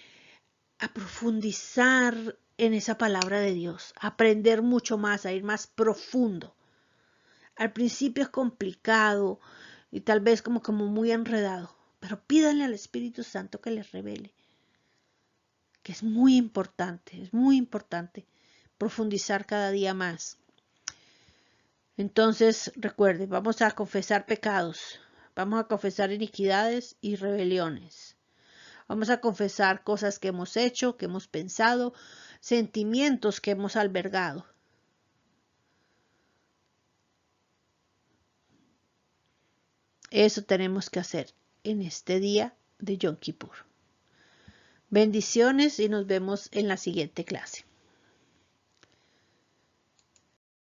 a profundizar en esa palabra de Dios, a aprender mucho más, a ir más profundo. Al principio es complicado y tal vez como muy enredado, pero pídanle al Espíritu Santo que les revele, que es muy importante profundizar cada día más. Entonces, recuerden, vamos a confesar pecados, vamos a confesar iniquidades y rebeliones. Vamos a confesar cosas que hemos hecho, que hemos pensado, sentimientos que hemos albergado. Eso tenemos que hacer en este día de Yom Kippur. Bendiciones y nos vemos en la siguiente clase.